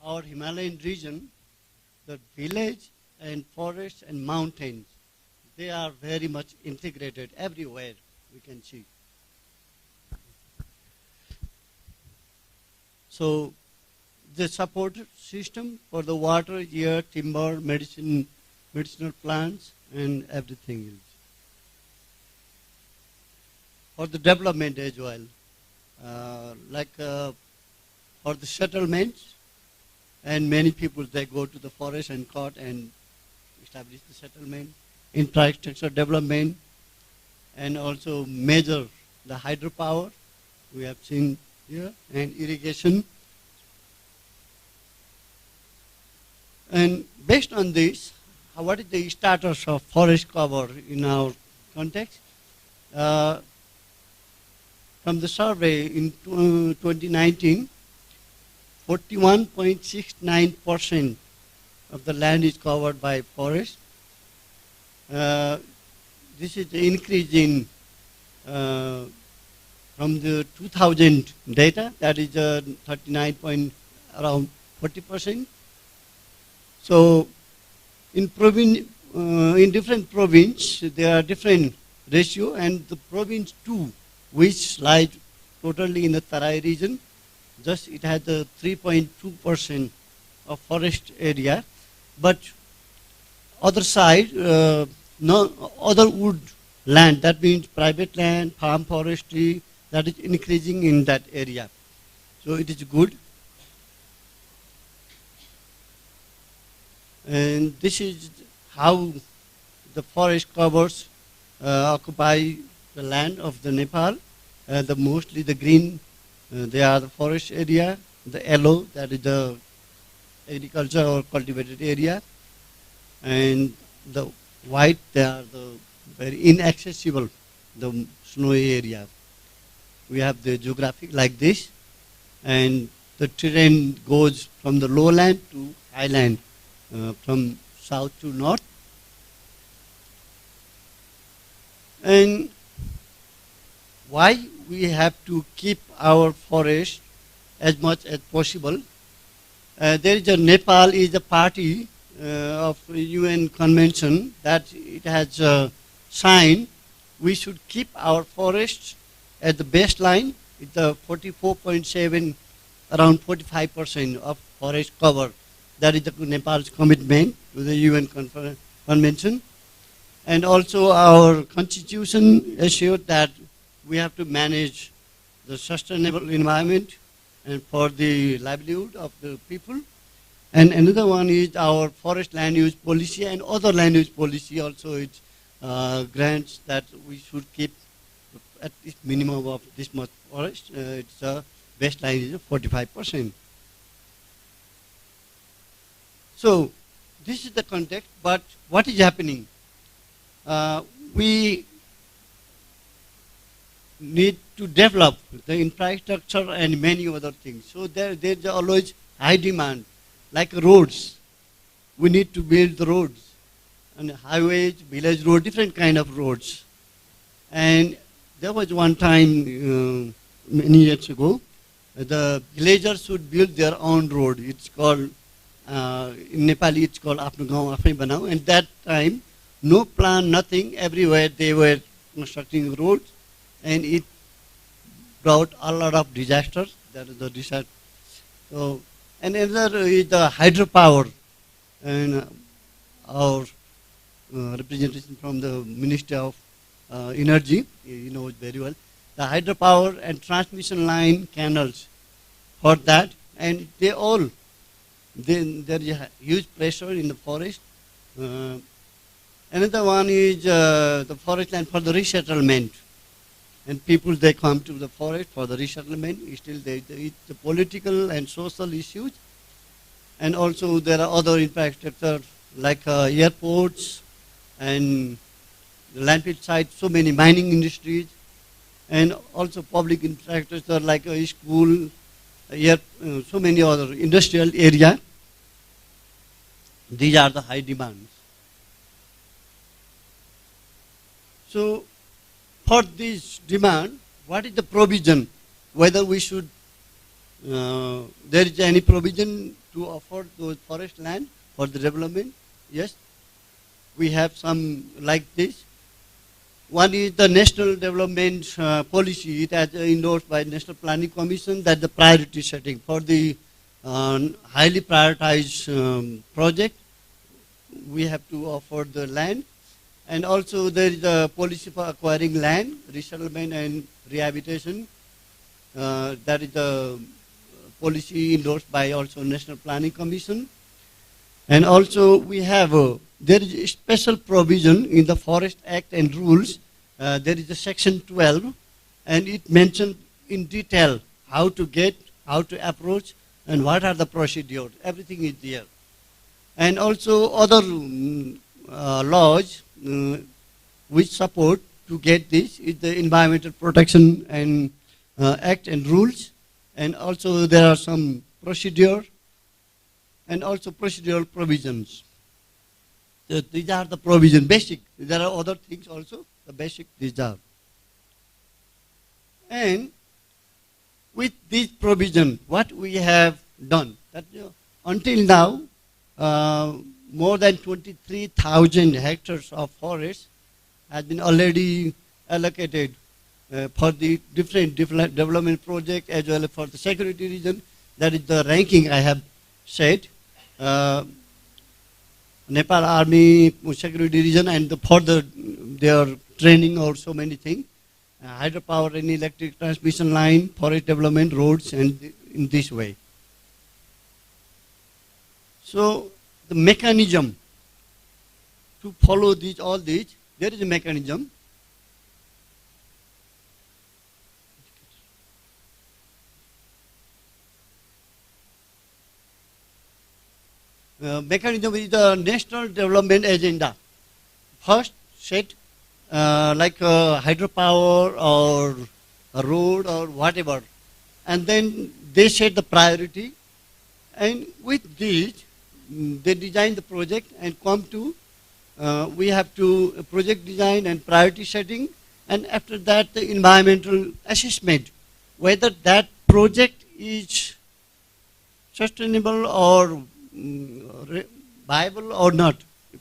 our Himalayan region, the village and forests and mountains, they are very much integrated everywhere we can see. So the support system for the water, air, timber, medicinal plants, and everything else. For the development as well, for the settlements, and many people, they go to the forest and cut and establish the settlement, infrastructure development, and also measure the hydropower we have seen here, and irrigation. And based on this, what is the status of forest cover in our context? From the survey in 2019, 41.69% of the land is covered by forest. This is the increase in from the 2000 data, that is around 40%. So in different provinces, there are different ratio, and the province 2, which lies totally in the Tarai region, just it has a 3.2% of forest area, but other side, no other wood land, that means private land, farm forestry, that is increasing in that area. So it is good. And this is how the forest covers occupy the land of the Nepal. Mostly the green, they are the forest area. The yellow, that is the agriculture or cultivated area. And the white, they are the very inaccessible, the snowy area. We have the geographic like this, and the terrain goes from the lowland to highland, from south to north. And why we have to keep our forest as much as possible? There is a Nepal is a party of UN convention that it has signed. We should keep our forests at the baseline. It's 44.7, around 45% of forest cover. That is the Nepal's commitment to the UN convention. And also our constitution assured that we have to manage the sustainable environment and for the livelihood of the people. And another one is our forest land use policy and other land use policy also. It grants that we should keep at least minimum of this much forest. Its baseline is 45%. So this is the context, but what is happening? We need to develop the infrastructure and many other things. So there's always high demand, like roads. We need to build the roads, and highways, village road, different kind of roads. And there was one time, many years ago, the villagers should build their own road. It's called, in Nepali, it's called Apno Gaon Afai Banao. And that time, no plan, nothing, everywhere they were constructing roads, and it brought a lot of disasters. That is the disaster. So, and another is the hydropower, and our representation from the Minister of Energy, you know it very well. The hydropower and transmission line canals for that, and they all, there is a huge pressure in the forest. Another one is the forest land for the resettlement. And people, they come to the forest for the resettlement. Still, it's the political and social issues. And also there are other infrastructure like airports and the landfill site, so many mining industries, and also public infrastructure like a school, so many other industrial area. These are the high demands. So for this demand, what is the provision? Whether we should, there is any provision to afford those forest land for the development? Yes, we have some like this. One is the National Development Policy. It has endorsed by National Planning Commission that the priority setting for the highly prioritized project, we have to afford the land. And also there is a policy for acquiring land, resettlement and rehabilitation. That is the policy endorsed by also National Planning Commission. And also we have, there is a special provision in the Forest Act and rules. There is a section 12, and it mentions in detail how to get, how to approach, and what are the procedures. Everything is there. And also other laws which support to get this is the Environmental Protection and Act and rules, and also there are some procedure and also procedural provisions. These are the provision, basic. There are other things also, the basic these are. And with this provision, what we have done, that until now, more than 23,000 hectares of forest has been already allocated for the different development projects as well as for the security reason. That is the ranking I have said. Nepal Army security reason and for their training or so many things. Hydropower and electric transmission line, forest development, roads, and in this way. So the mechanism to follow these, all these, there is a mechanism. Mechanism is the National Development Agenda. First set like hydropower or a road or whatever. And then they set the priority. And with this, they design the project and come to, we have to project design and priority setting. And after that, the environmental assessment, whether that project is sustainable or viable or not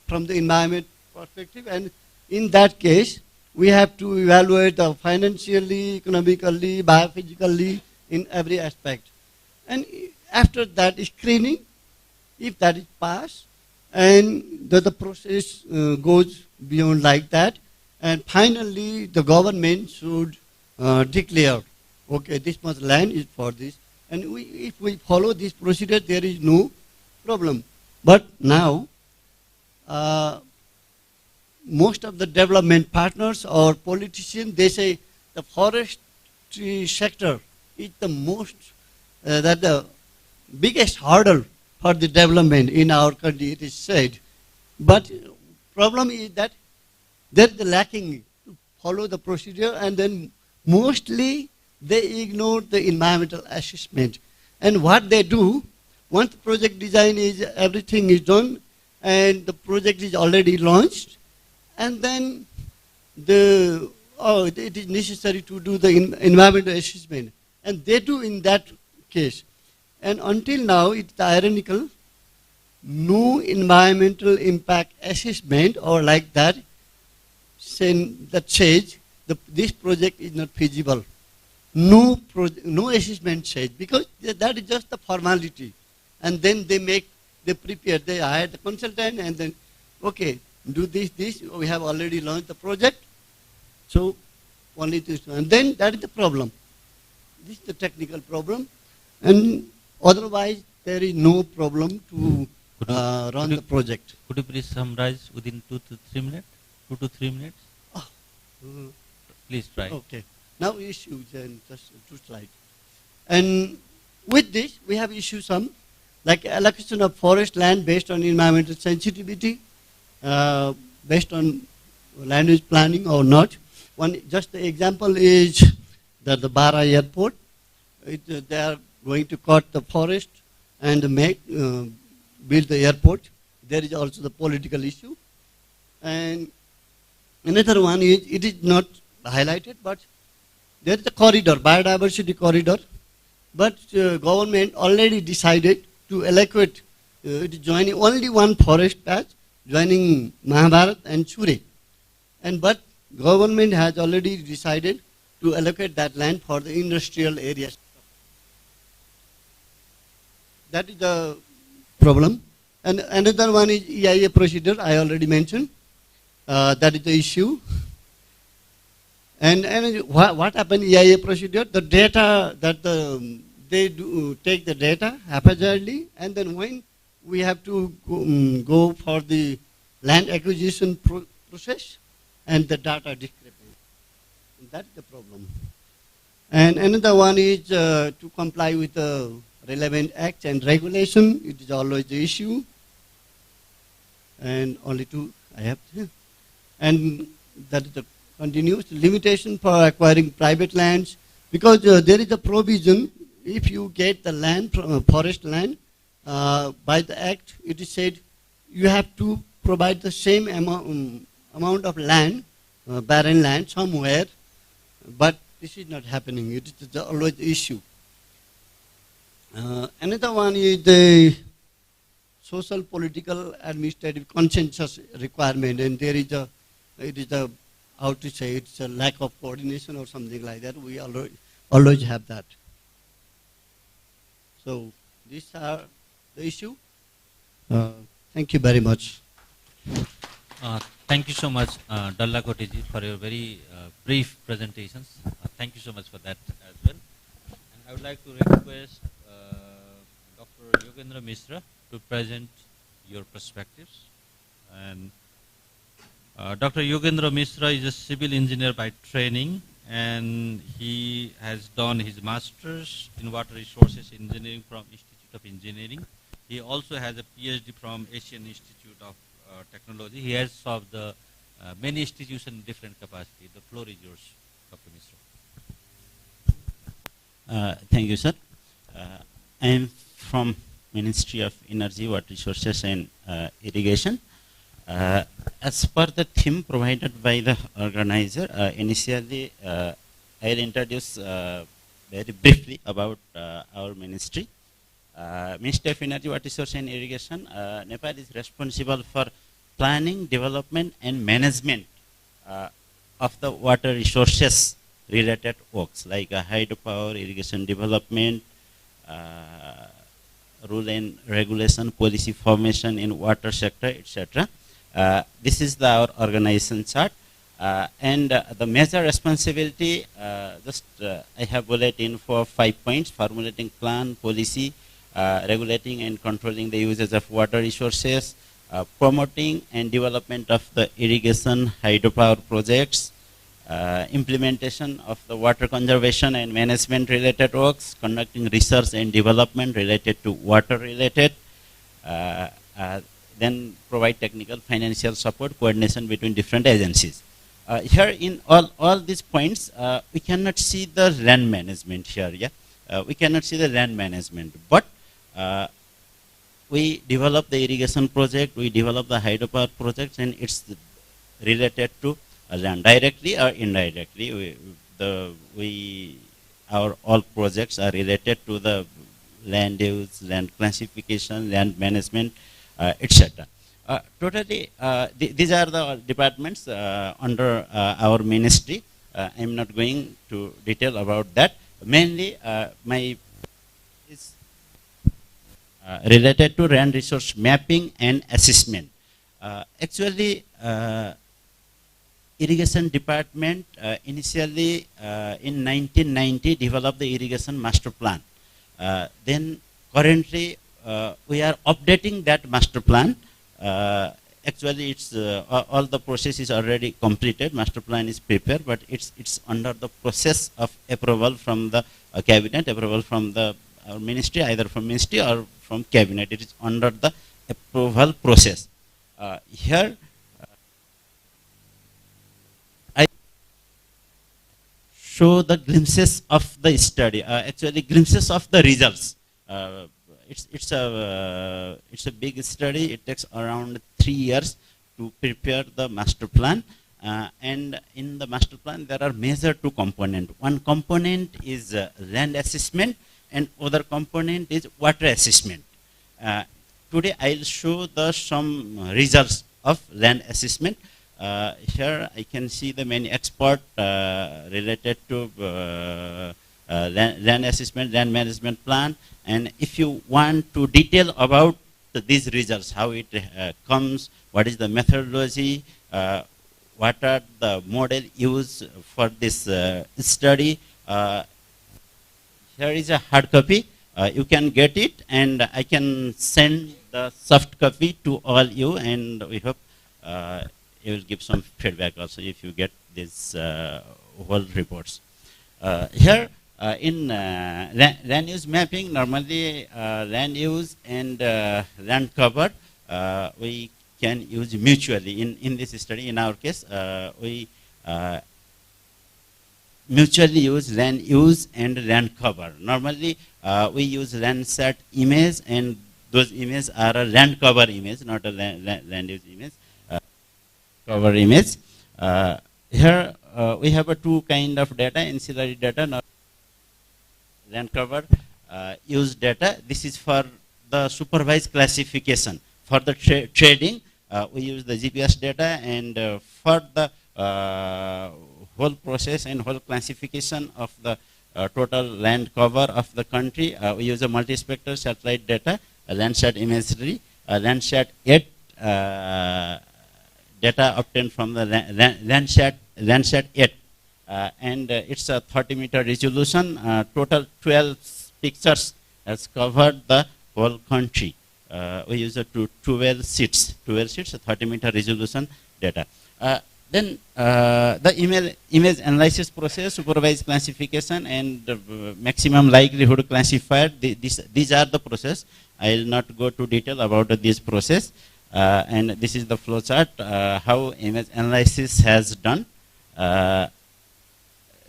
from the environment perspective. And in that case, we have to evaluate financially, economically, biophysically, in every aspect. And after that screening, if that is passed, and the process goes beyond like that, and finally the government should declare, okay, this much land is for this. And if we follow this procedure, there is no problem. But now, most of the development partners or politicians, they say the forestry sector is the most, that the biggest hurdle for the development in our country, it is said. But problem is that there is the lacking to follow the procedure, and then mostly they ignore the environmental assessment. And what they do, once the project design is, everything is done, and the project is already launched, and then it is necessary to do the environmental assessment. And they do in that case. And until now, it's ironical, no environmental impact assessment or like that, that says this project is not feasible. No assessment says, because that is just the formality. And then they prepare, they hire the consultant, and then, okay, do this, we have already launched the project, so only this. And then that is the problem. This is the technical problem. And otherwise, there is no problem to run the project. Could you please summarize within 2 to 3 minutes? 2 to 3 minutes? Oh. Please try. Okay. Now issues and just 2 slides. And with this, we have issued some, like allocation of forest land based on environmental sensitivity, based on land use planning or not. One, just the example is that the Bara airport, they are going to cut the forest and build the airport. There is also the political issue. And another one is, it is not highlighted, but there is a corridor, biodiversity corridor, but government already decided to allocate, it is joining only one forest patch, joining Mahabharat and Chure. And but government has already decided to allocate that land for the industrial areas. That is the problem. And another one is EIA procedure, I already mentioned. That is the issue. And what happened in EIA procedure? The data that they do take the data haphazardly, and then when we have to go for the land acquisition process, and the data discrepancy. That's the problem. And another one is to comply with the relevant acts and regulation. It is always the issue. And only 2 I have here. And that is the continuous limitation for acquiring private lands, because there is a provision, if you get the land from forest land, by the act, it is said you have to provide the same amount of land, barren land somewhere, but this is not happening. It is always the issue. Another one is the social, political, administrative consensus requirement, and there is how to say, it's a lack of coordination or something like that. We always have that. So these are the issue. Thank you very much. Thank you so much, Dalla Kotiji, for your very brief presentations. Thank you so much for that as well. And I would like to request Dr. Yogendra Mishra to present your perspectives. And Dr. Yogendra Mishra is a civil engineer by training, and he has done his master's in water resources engineering from Institute of Engineering. He also has a PhD from Asian Institute of Technology. He has solved the many institutions in different capacity. The floor is yours, Dr. Mishra. Thank you, sir. I am from Ministry of Energy, Water Resources and Irrigation. As per the theme provided by the organizer, initially I'll introduce very briefly about our ministry. Ministry of Energy, Water Resources and Irrigation, Nepal is responsible for planning, development and management of the water resources related works like hydropower, irrigation development, rule and regulation, policy formation in water sector, etc. This is our organization chart. And the major responsibility, I have bulleted in for 5 points: formulating plan, policy, regulating and controlling the uses of water resources, promoting and development of the irrigation hydropower projects, implementation of the water conservation and management related works, conducting research and development related to water related, then provide technical financial support, coordination between different agencies. Here in all these points, we cannot see the land management here. Yeah, we cannot see the land management, but we develop the irrigation project, we develop the hydropower projects, and it's related to land directly or indirectly. Our all projects are related to the land use, land classification, land management, etc. Totally, these are the departments under our ministry. I'm not going to detail about that. Mainly, my is related to land resource mapping and assessment. Actually, irrigation department initially in 1990 developed the irrigation master plan. Then currently we are updating that master plan. Actually, it's all the process is already completed. Master plan is prepared, but it's under the process of approval from the cabinet, approval from the ministry, either from ministry or from cabinet. It is under the approval process. Here, I show the glimpses of the study. Actually, glimpses of the results. It's a big study. It takes around 3 years to prepare the master plan. And in the master plan, there are major 2 components. One component is land assessment, and other component is water assessment. Today, I'll show some results of land assessment. Here, I can see the many expert related to land assessment, land management plan. And if you want to detail about these results, how it comes, what is the methodology, what are the model used for this study, here is a hard copy. You can get it, and I can send the soft copy to all you, and we hope you will give some feedback also if you get these whole reports. Here, in land use mapping, normally land use and land cover we can use mutually. In this study, in our case, we mutually use land use and land cover. Normally, we use Landsat image, and those images are a land cover image, not a land use image. Cover image. Here, we have a 2 kind of data: ancillary data, land cover use data. This is for the supervised classification. For the trading, we use the GPS data, and for the whole process and whole classification of the total land cover of the country, we use a multispectral satellite data, a Landsat imagery, a Landsat 8 data obtained from the Landsat 8. And it's a 30-meter resolution. Total 12 pictures has covered the whole country. We use a 12 sheets, a 30-meter resolution data. Then the image analysis process, supervised classification, and maximum likelihood classifier. These are the process. I will not go to detail about this process. And this is the flow chart, how image analysis has done.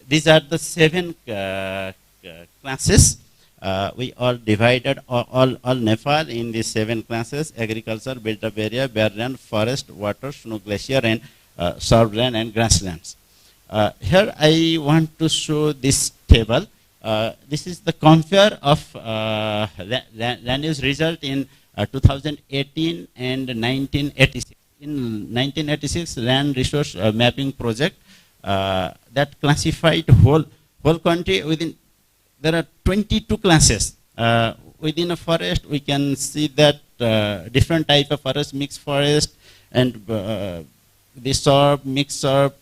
These are the 7 classes. We all divided all Nepal in these 7 classes: agriculture, built-up area, barren, forest, water, snow glacier, and shrubland and grasslands. Here I want to show this table. This is the compare of land use result in 2018 and 1986. In 1986, land resource mapping project that classified whole country within. There are 22 classes. Within a forest, we can see that different type of forest, mixed forest, and the shrub, mixed shrub,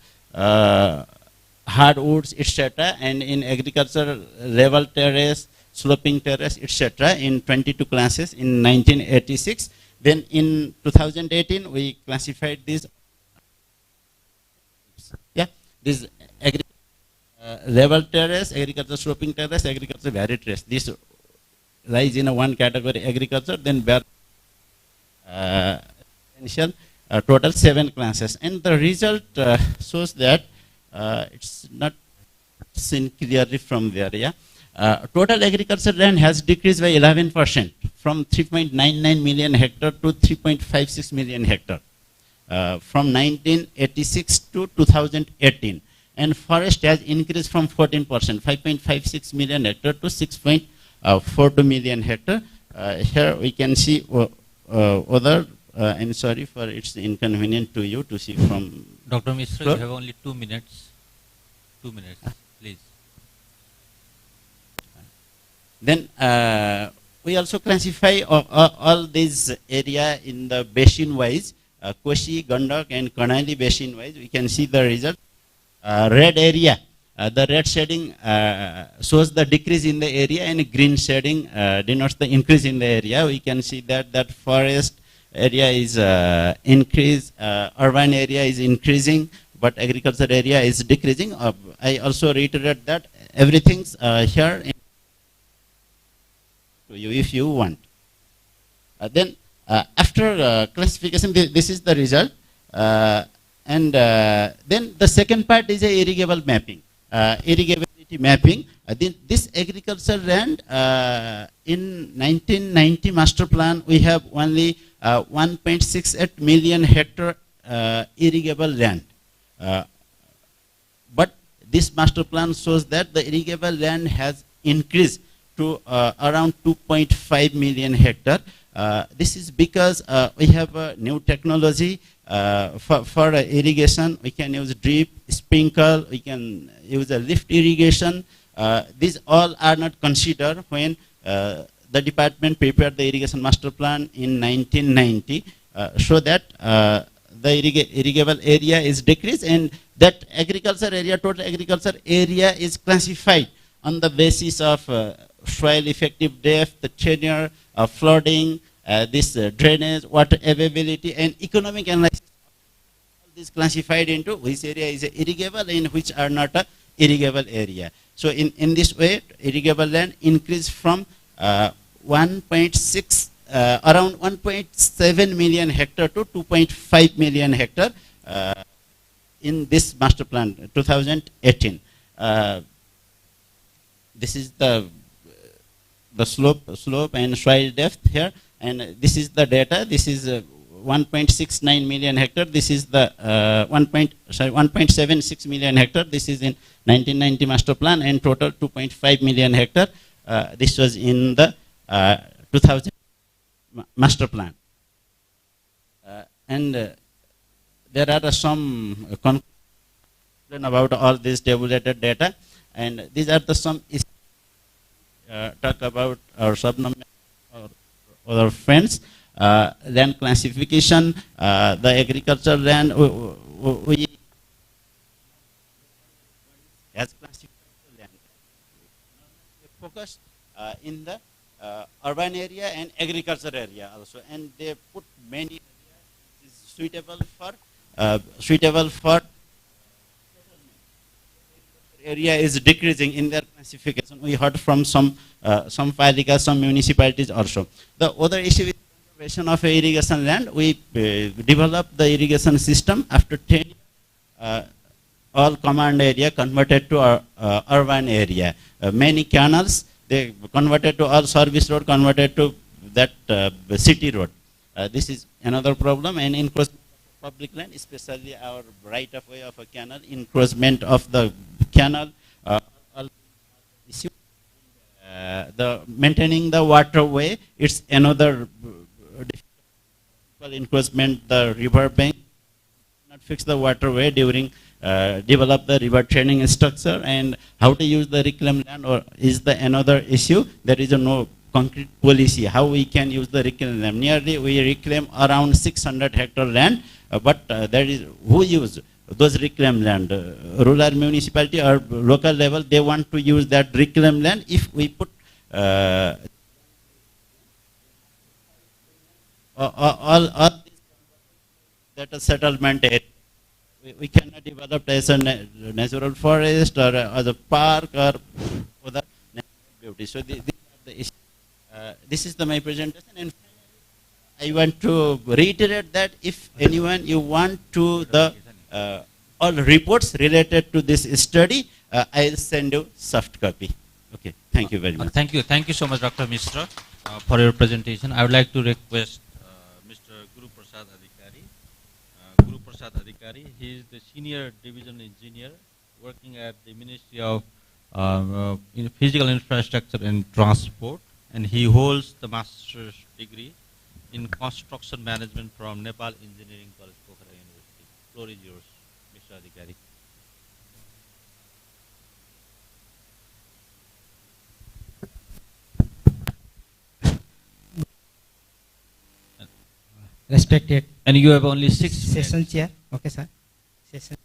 hardwoods, etc. And in agriculture, level terrace, sloping terrace, etc. in 22 classes in 1986. Then in 2018, we classified these. Yeah, these level terrace, agriculture sloping terrace, agriculture varied terrace. This lies in a one category, agriculture. Then total 7 classes, and the result shows that it's not seen clearly from there. Yeah, total agriculture land has decreased by 11% from 3.99 million hectare to 3.56 million hectare from 1986 to 2018. And forest has increased from 14%, 5.56 million hectare to 6.42 million hectare. Here we can see other. I'm sorry for it's inconvenient to you to see from. Dr. Mishra, you have only 2 minutes. 2 minutes, please. Then we also classify all these area in the basin wise, Koshi, Gandak, and Karnali basin wise. We can see the result. Red area, the red shading shows the decrease in the area, and green shading denotes the increase in the area. We can see that forest area is increased, urban area is increasing, but agriculture area is decreasing. I also reiterate that everything's here to you if you want. Then after classification, this is the result. And then the second part is a irrigable mapping, irrigability mapping. This agriculture land in 1990 master plan, we have only 1.68 million hectare irrigable land. But this master plan shows that the irrigable land has increased to around 2.5 million hectare. This is because we have a new technology. For irrigation, we can use drip, sprinkle, we can use a lift irrigation. These all are not considered when the department prepared the irrigation master plan in 1990, so that the irrigable area is decreased, and that agriculture area, total agriculture area is classified on the basis of soil effective depth, the tenure, flooding, this drainage, water availability, and economic analysis. All this classified into which area is irrigable and which are not a irrigable area. So in this way, irrigable land increased from 1.6 around 1.7 million hectare to 2.5 million hectare in this master plan 2018. This is the slope and soil depth here, and this is the data. This is 1.69 million hectare. This is the 1.76 million hectare. This is in 1990 master plan, and total 2.5 million hectare. This was in the 2000 master plan. And there are some conclusions about all this tabulated data, and these are the some talk about our subnominal or other friends. Land classification, the agricultural land, we has classified the land. We focus in the urban area and agriculture area also, and they put many areas suitable for area is decreasing in their classification. We heard from some palikas, some municipalities also. The other issue is occupation of irrigation land. We developed the irrigation system after 10 years. All command area converted to urban area. Many canals, they converted to all service road, converted to that city road. This is another problem, and encroachment of public land, especially our right of way of a canal, encroachment of the canal, all issue. The maintaining the waterway, it's another encroachment, the river bank, not fix the waterway during develop the river training structure, and how to use the reclaimed land, or is the another issue. There is no concrete policy how we can use the reclaimed land. Nearly we reclaim around 600 hectare land, but there is who use those reclaimed land. Rural municipality or local level, they want to use that reclaimed land. If we put all that a settlement area, we cannot develop as a natural forest or as a park or other natural beauty. So this is my presentation, and I want to reiterate that if anyone you want to the all reports related to this study, I'll send you soft copy. Okay, thank you very much. Thank you so much, Dr. Mishra, for your presentation. I would like to request Mr. Guru Prasad Adhikari. Guru Prasad Adhikari, he is the Senior Division Engineer working at the Ministry of Physical Infrastructure and Transport, and he holds the master's degree in construction management from Nepal Engineering College, Pokhara University. Floor is yours, Mr. Adhikari. Respected. And you have only 6 session chair. Okay, sir. Session,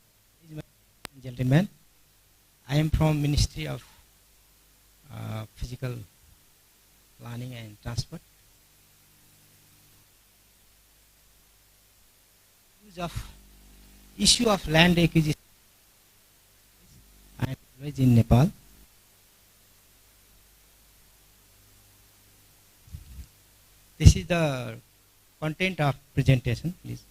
gentlemen. I am from Ministry of Physical Planning and Transport. Issue of land acquisition and in Nepal. This is the content of presentation, please.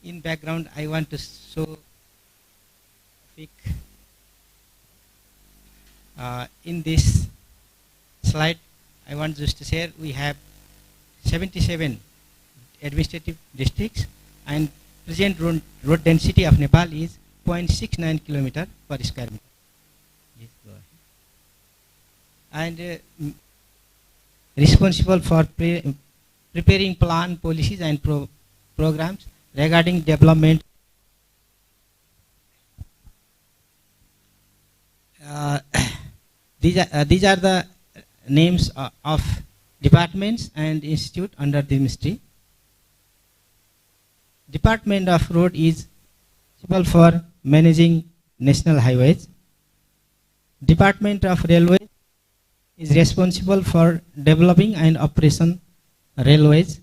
In background, I want to show in this slide, I want just to share we have 77 administrative districts, and present road density of Nepal is 0.69 km per square meter. Yes, go ahead. And responsible for preparing plan, policies and programs regarding development. These are the names of departments and institute under the ministry. Department of Road is responsible for managing national highways. Department of Railway is responsible for developing and operation railways.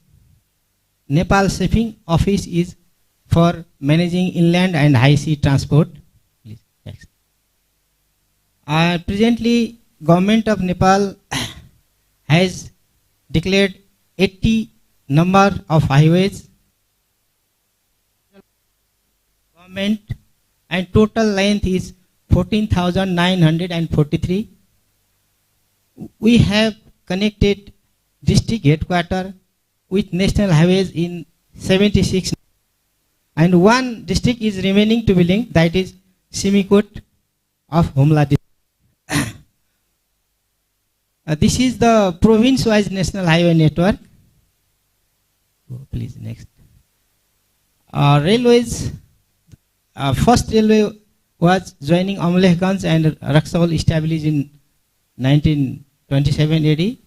Nepal Shipping Office is for managing inland and high sea transport. Please, next. Presently, Government of Nepal has declared 80 number of highways. Government, and total length is 14,943. We have connected district headquarters with national highways in 76, and one district is remaining to be linked, that is Simikot of Humla district. This is the province-wise national highway network. Please, next. Railways. First railway was joining Amlehganj and Raksol, established in 1927 AD.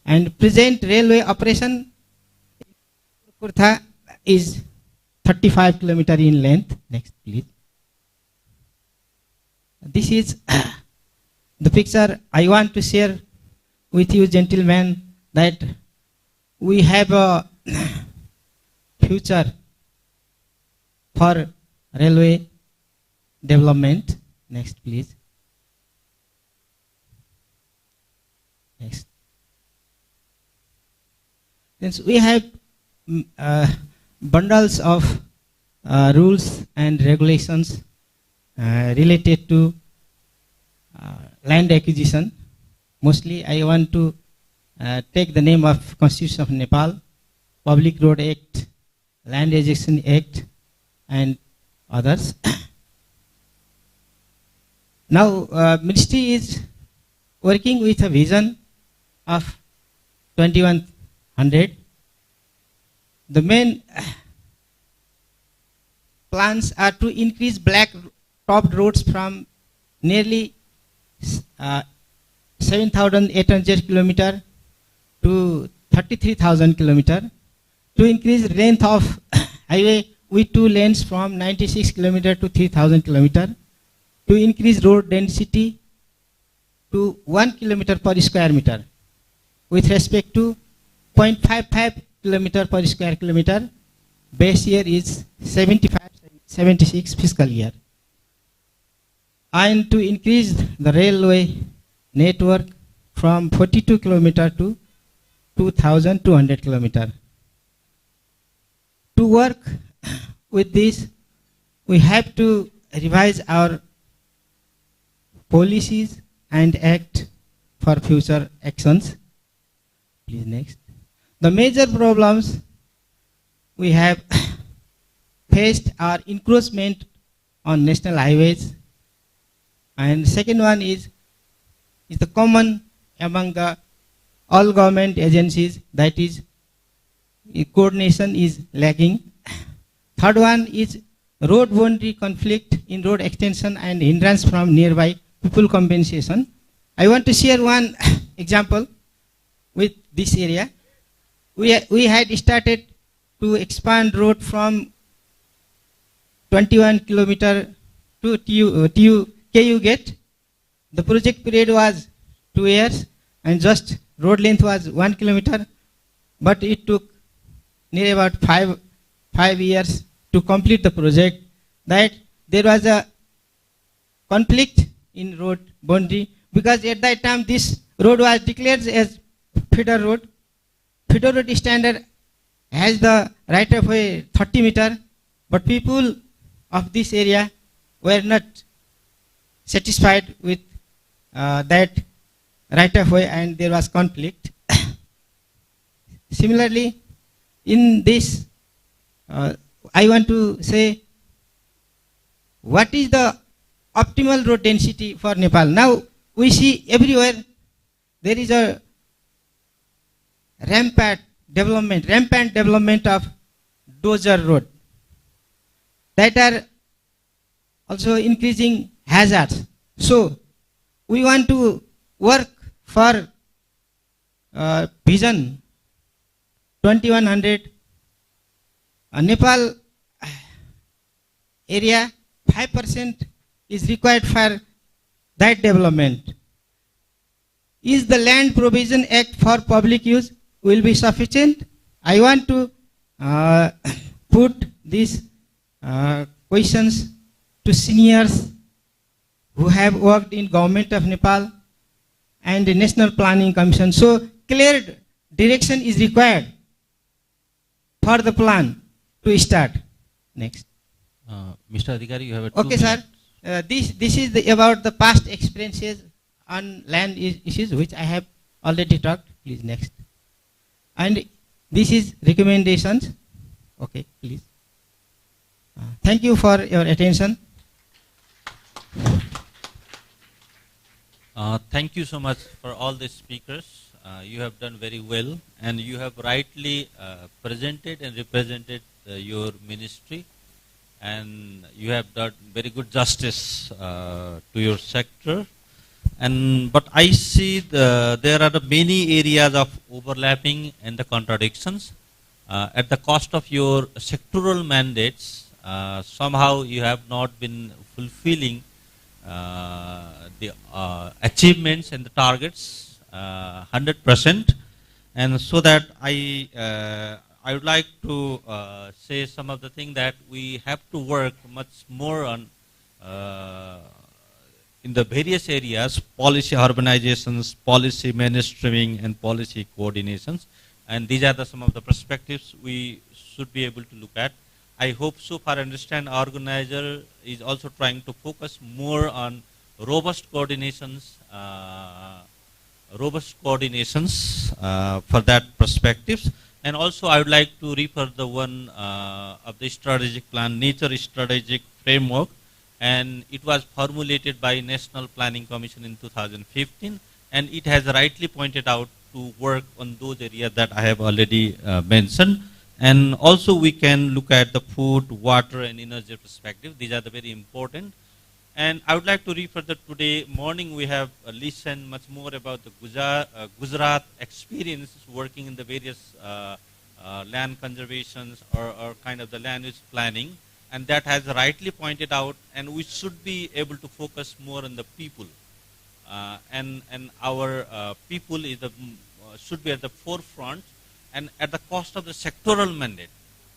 And present railway operation Kurtha is 35 km in length. Next, please. This is the picture I want to share with you, gentlemen, that we have a future for railway development. Next, please. Next. Since we have bundles of rules and regulations related to land acquisition. Mostly I want to take the name of Constitution of Nepal, Public Road Act, Land Acquisition Act, and others. Now, Ministry is working with a vision of 2100. The main plans are to increase black topped roads from nearly 7,800 kilometer to 33,000 kilometer, to increase length of highway with 2 lanes from 96 kilometer to 3,000 kilometer, to increase road density to 1 kilometer per square meter with respect to 0.55 kilometer per square kilometer. Base year is 75-76 fiscal year. And to increase the railway network from 42 kilometer to 2,200 kilometer. To work with this, we have to revise our policies and act for future actions. Please next. The major problems we have faced are encroachment on national highways, and second one is the common among the all government agencies, that is coordination is lacking. Third one is road boundary conflict in road extension and hindrance from nearby people compensation. I want to share one example with this area. We had started to expand road from 21 kilometer to KU gate. The project period was 2 years and just road length was 1 kilometer, but it took near about 5 years to complete the project. That there was a conflict in road boundary, because at that time this road was declared as feeder road. Feeder road standard has the right of way 30 meter, but people of this area were not satisfied with that right of way, and there was conflict. Similarly, in this, I want to say, what is the optimal road density for Nepal? Now we see everywhere there is a rampant development of dozer road that are also increasing hazards. So we want to work for vision 2100. Nepal area 5% is required for that development. Is the Land Provision Act for public use will be sufficient? I want to put these questions to seniors who have worked in Government of Nepal and the National Planning Commission. So clear direction is required for the plan to start. Next. Mr. Adhikari, you have a 2 Okay, minutes. sir. This is about the past experiences on land issues, which I have already talked. Please next. And this is recommendations. Okay, please. Thank you for your attention. Thank you so much for all the speakers. You have done very well, and you have rightly presented and represented your ministry, and you have done very good justice to your sector. But I see there are many areas of overlapping and the contradictions. At the cost of your sectoral mandates, somehow you have not been fulfilling the achievements and the targets 100%. And so that I would like to say some of the things that we have to work much more on in the various areas: policy harmonizations, policy mainstreaming, and policy coordinations. and these are some of the perspectives we should be able to look at. I hope so far understand organizer is also trying to focus more on robust coordinations, for that perspectives. And also I would like to refer the one of the strategic plan, nature strategic framework, and it was formulated by National Planning Commission in 2015, and it has rightly pointed out to work on those areas that I have already mentioned. And also we can look at the food, water and energy perspective. These are the very important. And I would like to refer that today morning we have listened much more about the Gujarat experience working in the various land conservations or kind of the land use planning. And that has rightly pointed out, and we should be able to focus more on the people. And our people is should be at the forefront and at the cost of the sectoral mandate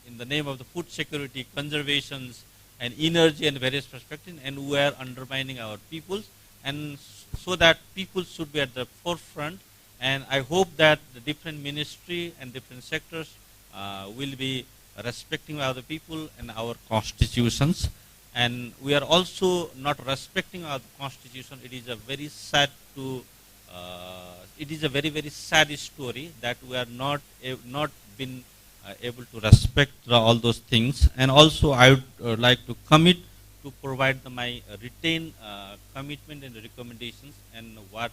in the name of the food security, conservations, and energy and various perspectives, and we are undermining our peoples, and so that people should be at the forefront. And I hope that the different ministry and different sectors will be respecting other people and our constitutions. And we are also not respecting our constitution. It is a very sad very sad story that we are not been able to respect all those things. And also I would like to commit to provide my retained commitment and recommendations, and what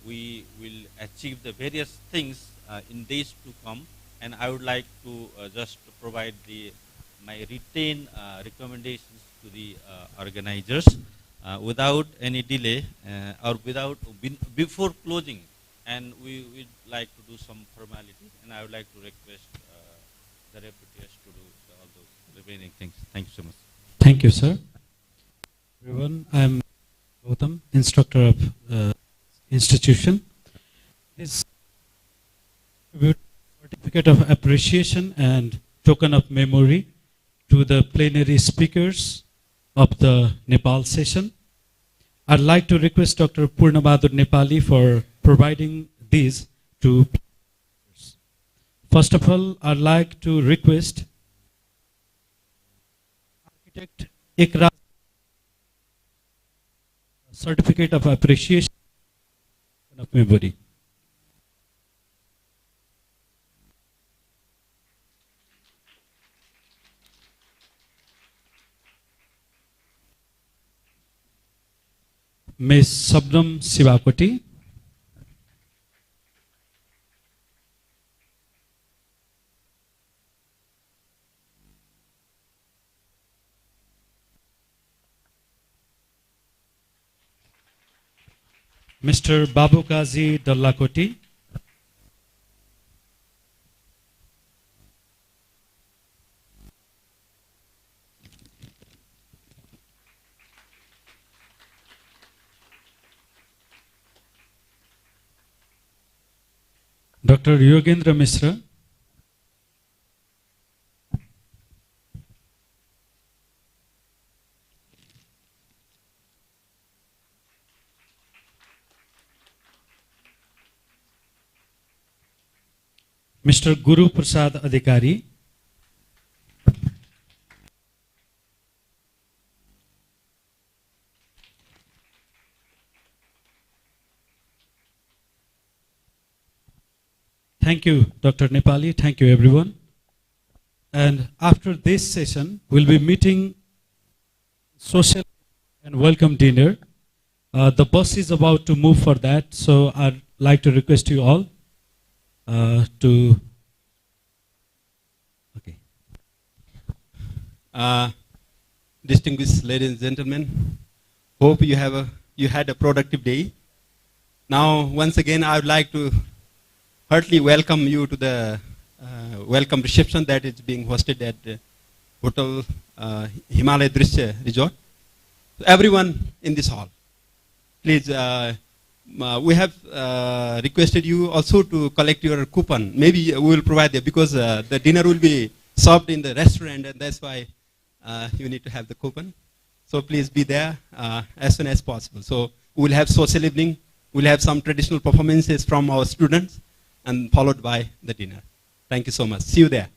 we will achieve the various things in days to come. And I would like to just provide my retained recommendations to the organizers without any delay or before closing. And we would like to do some formalities, and I would like to request the rapporteurs to do all those remaining things. Thank you so much. Thank you, sir. Everyone, I am Gautam, instructor of institution. This certificate of appreciation and token of memory to the plenary speakers of the Nepal session. I'd like to request Dr. Purnabahadur Nepali for providing these to speakers. First of all, I'd like to request Architect Ikra certificate of appreciation of memory. Ms. Sabnam Sivakoti. Mr. Babu Kazi Dallakoti. Dr. Yogendra Misra. Mr. Guru Prasad Adhikari. Thank you, Dr. Nepali. Thank you, everyone. And after this session, we'll be meeting social and welcome dinner. The bus is about to move for that, so I'd like to request you all Distinguished ladies and gentlemen, hope you had a productive day. Now, once again, I would like to heartily welcome you to the welcome reception that is being hosted at Hotel Himalaya Drishya Resort. Everyone in this hall, please, we have requested you also to collect your coupon. Maybe we will provide it because the dinner will be served in the restaurant, and that's why you need to have the coupon. So please be there as soon as possible. So we'll have social evening. We'll have some traditional performances from our students. and followed by the dinner. Thank you so much. See you there.